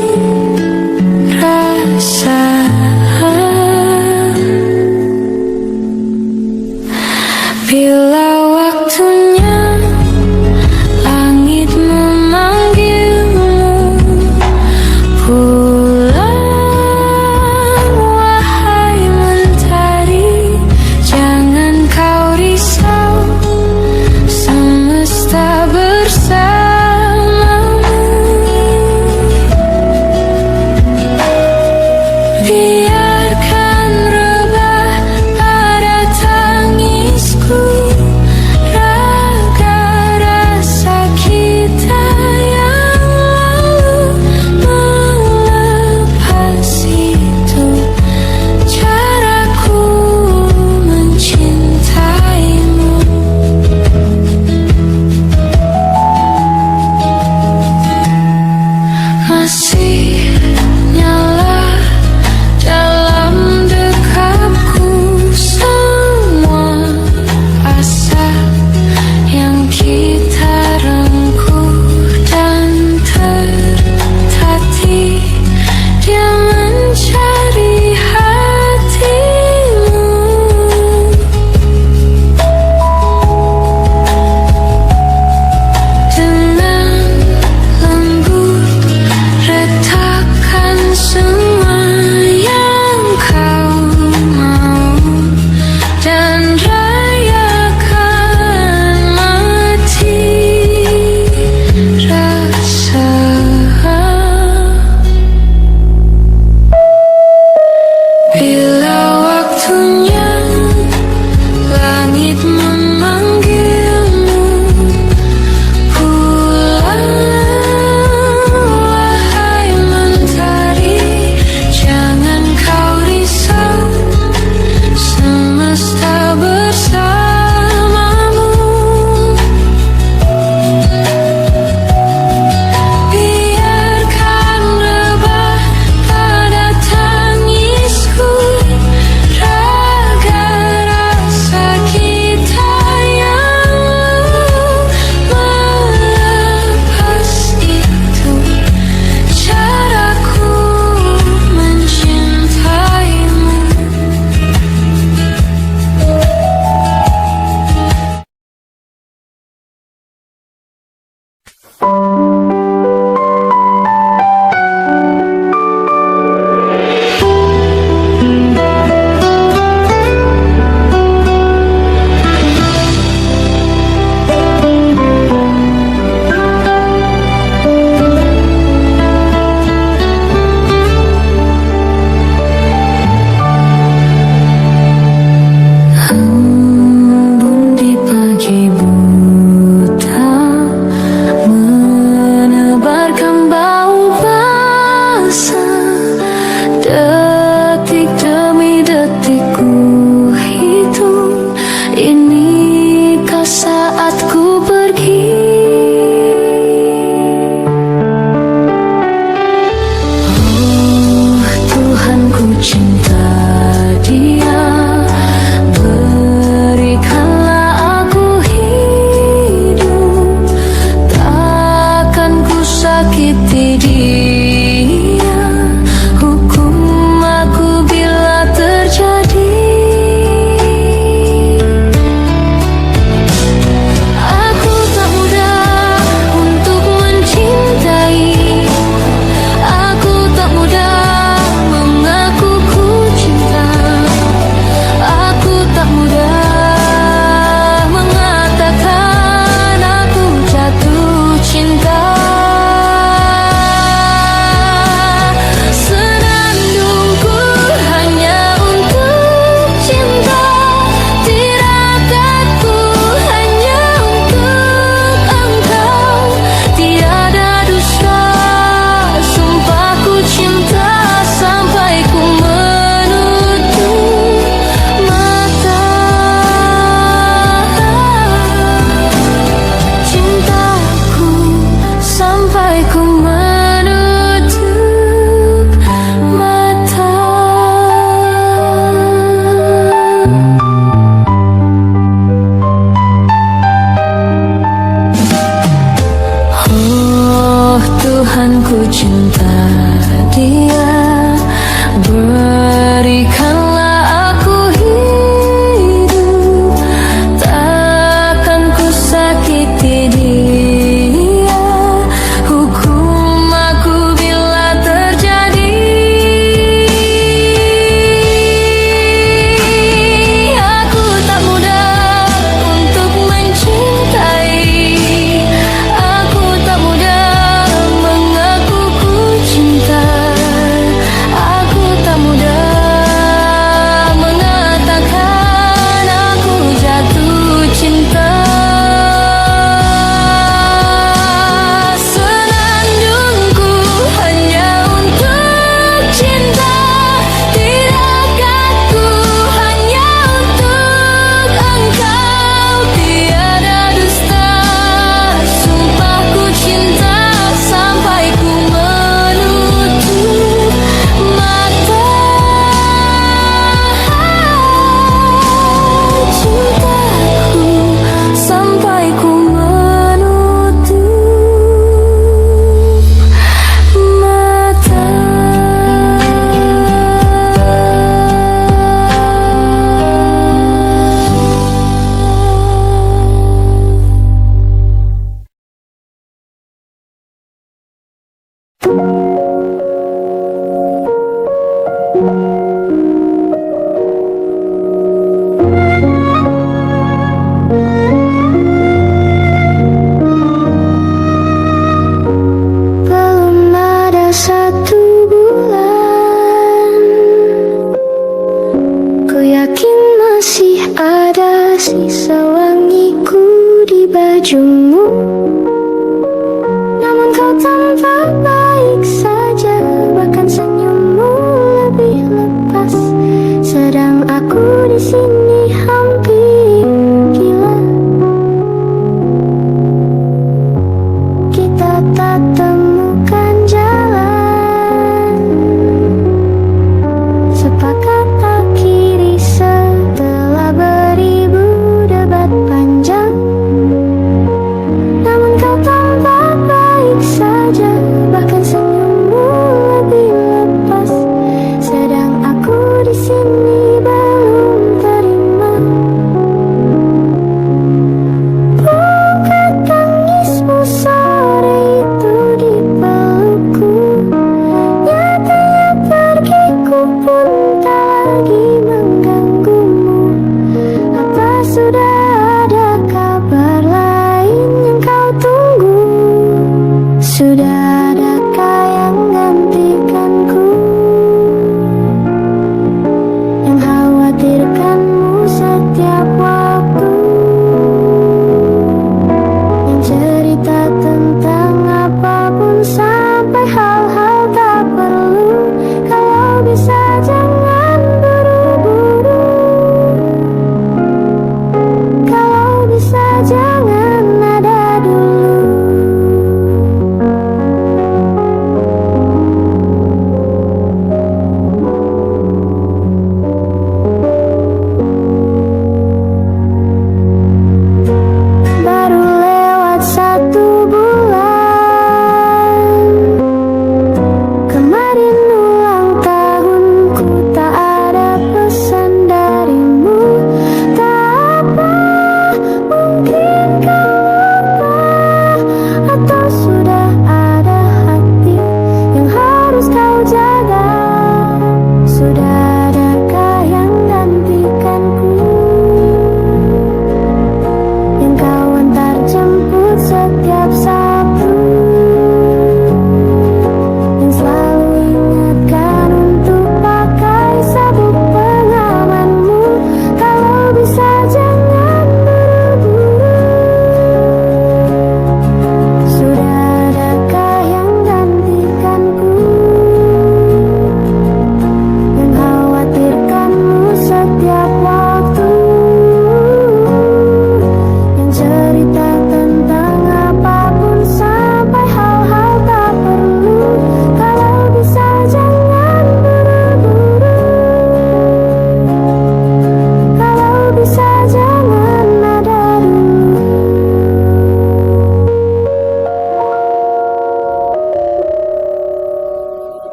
cinta dia. Berikanlah aku hidup, takkan ku sakiti dia. Hukum aku bila terjadi. Aku tak mudah untuk mencintai. Aku tak mudah mengaku ku cinta. Aku tak mudah mengatakan aku jatuh cinta. Senandungku hanya untuk cinta, tidakkah ku hanya untuk engkau. Tiada dusta, sumpahku cinta sampai ku menutup mata. Cintaku sampai ku menutup mata. Belum ada 1 bulan, ku yakin masih ada sisa wangiku di bajumu. Namun kau tampak baik saja, bahkan senyummu lebih lepas. Sedang aku di sini hampir gila. Kita tak temukan jalan, sepakat akhiri setelah beribu debat panjang. Namun kau tampak baik saja, bahkan senyummu lebih lepas. Sedang aku di sini belum terima.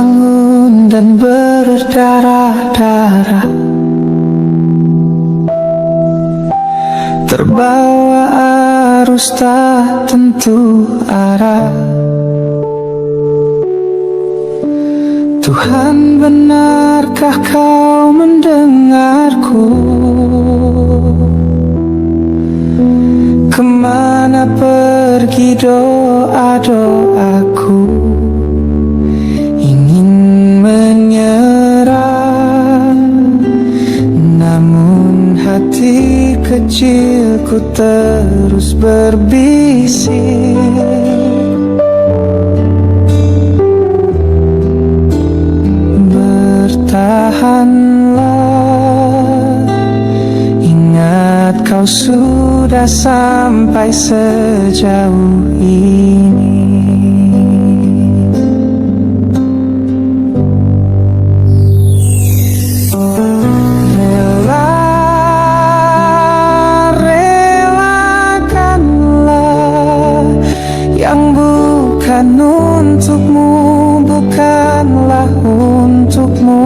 bangun dan berdarah-darah, terbawa arus tak tentu arah. Tuhan, benarkah kau mendengarku? Kemana pergi doa-doaku? Ingin menyerah, namun hati kecilku terus berbisik. Bertahanlah, ingat kau sudah sampai sejauh ini. Relakanlah yang bukan untukmu, bukanlah untukmu.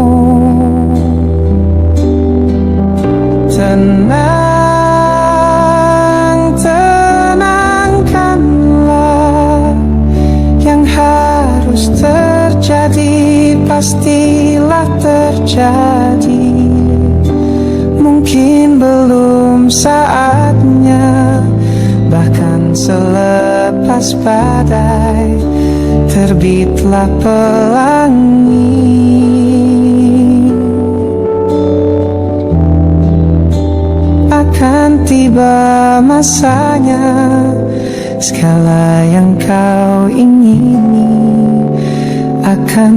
Tenang, tenangkanlah, yang harus terjadi pastilah terjadi. Mungkin belum saatnya, bahkan selepas badai terbitlah pelangi. Akan tiba masanya, segala yang kau ingini akan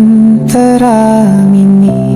teramini.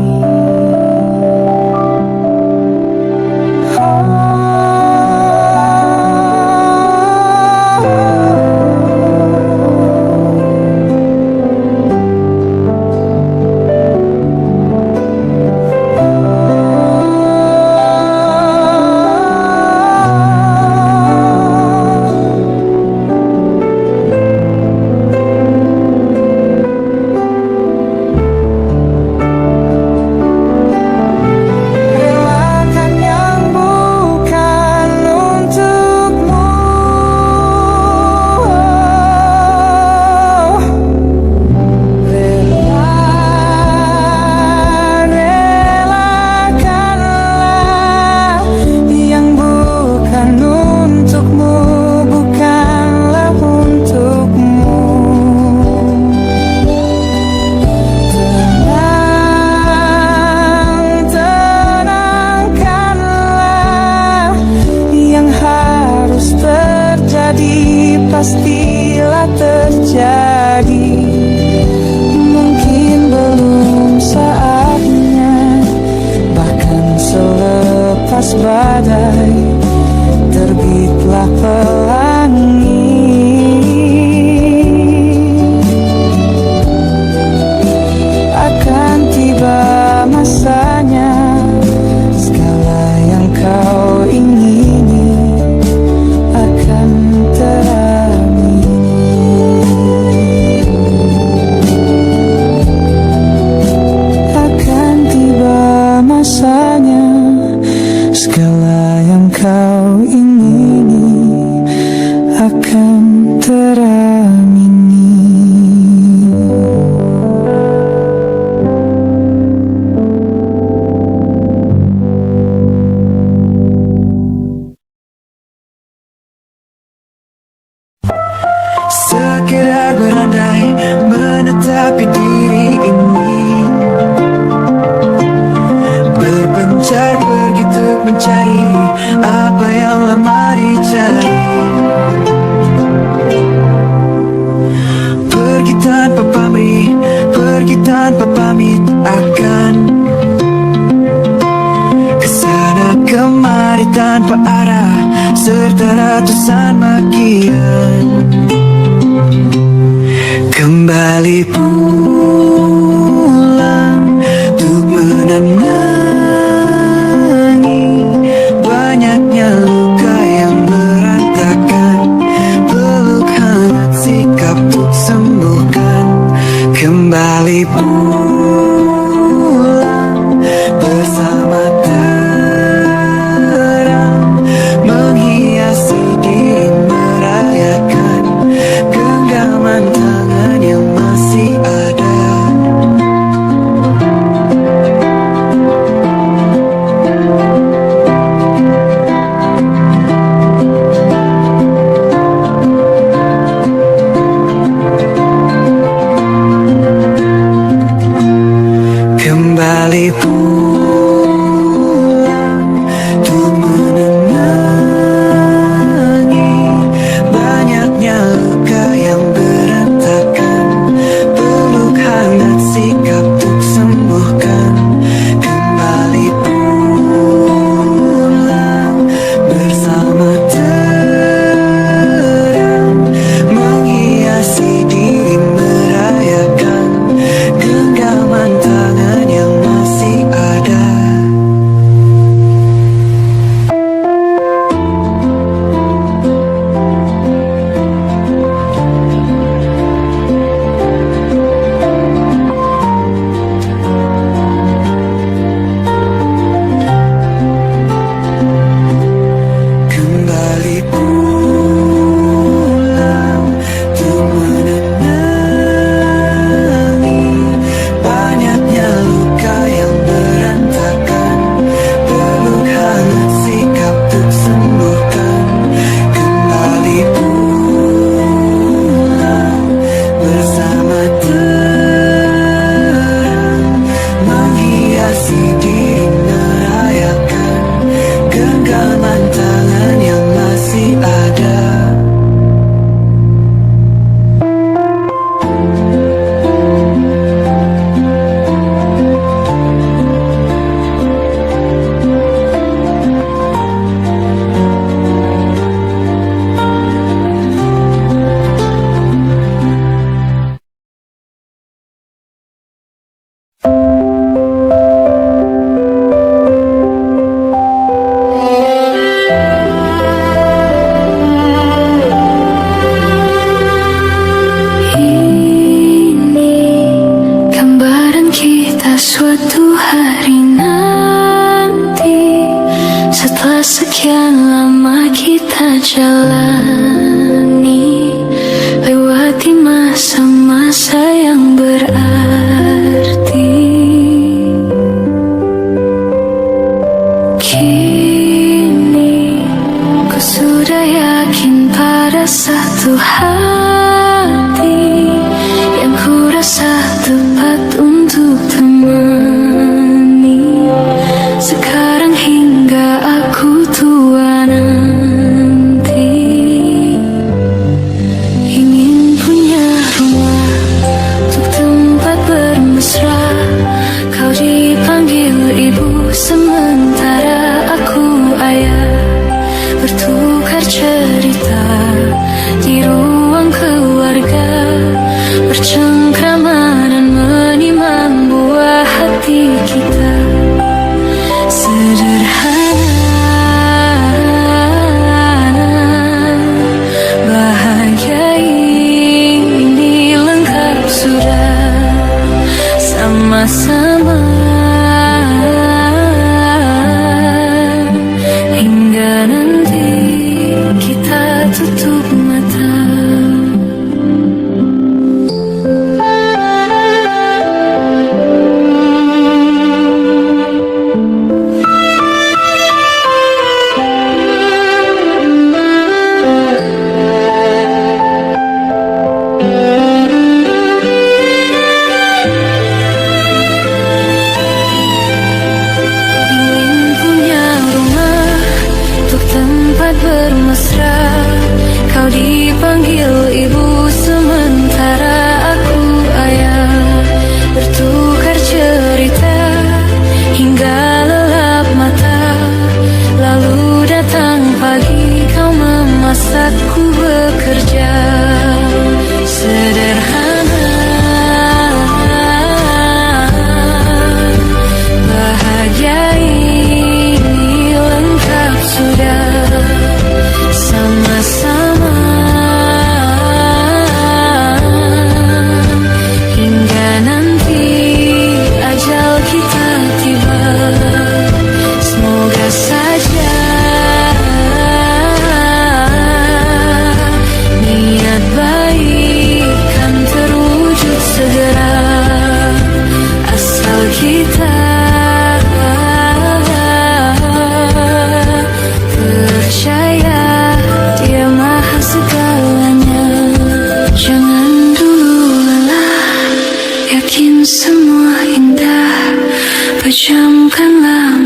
Pastilah terjadi. Mungkin belum saatnya, bahkan selepas badai terbitlah pelangi. Akan tiba masanya, segala yang kau ingini akan masanya, segala yang kau ingini akan teramini. Sekedar berandai menetapi diri ini, berpencar pergi untuk mencari apa yang lama dicari. Pergi tanpa pamrih, pergi tanpa pamit, akan kesana kemari tanpa arah, serta ratusan makian. Kembali pulang untuk menenangi banyaknya luka yang berantakan. Peluk hangat, sikap untuk sembuhkan. Kembali pulang bersama terang menghiasi diri merayakan genggaman tangan yang masih ada. Kembali pulang untuk menenangi banyaknya luka yang berantakan. Peluk hangat sikap untuk sembuhkan. Kembali pulang bersama terang menghiasi diri merayakan genggaman tangan yang masih ada. Kembali pulang untuk menenangi banyaknya luka yang berantakan. Peluk hangat sikap untuk sembuhkan. Kembali pulang bersama terang menghiasi diri merayakan genggaman tangan yang masih ada. Ini gambaran kita suatu hari nanti, setelah sekian lama kita jalani, lewati masa-masa yang berarti. Kini ku sudah yakin pada satu hati yang ku rasa tepat untuk temani. Sekarang hingga aku tua nanti, ingin punya rumah untuk tempat bermesra. Kau dipanggil ibu sementara aku ayah, bertukar cerita di ruang keluarga, bercengkrama dan menimang buah hati kita. Sederhana, bahagia ini lengkap sudah sama-sama. Hingga nanti kita tutup mata. pejamkanlah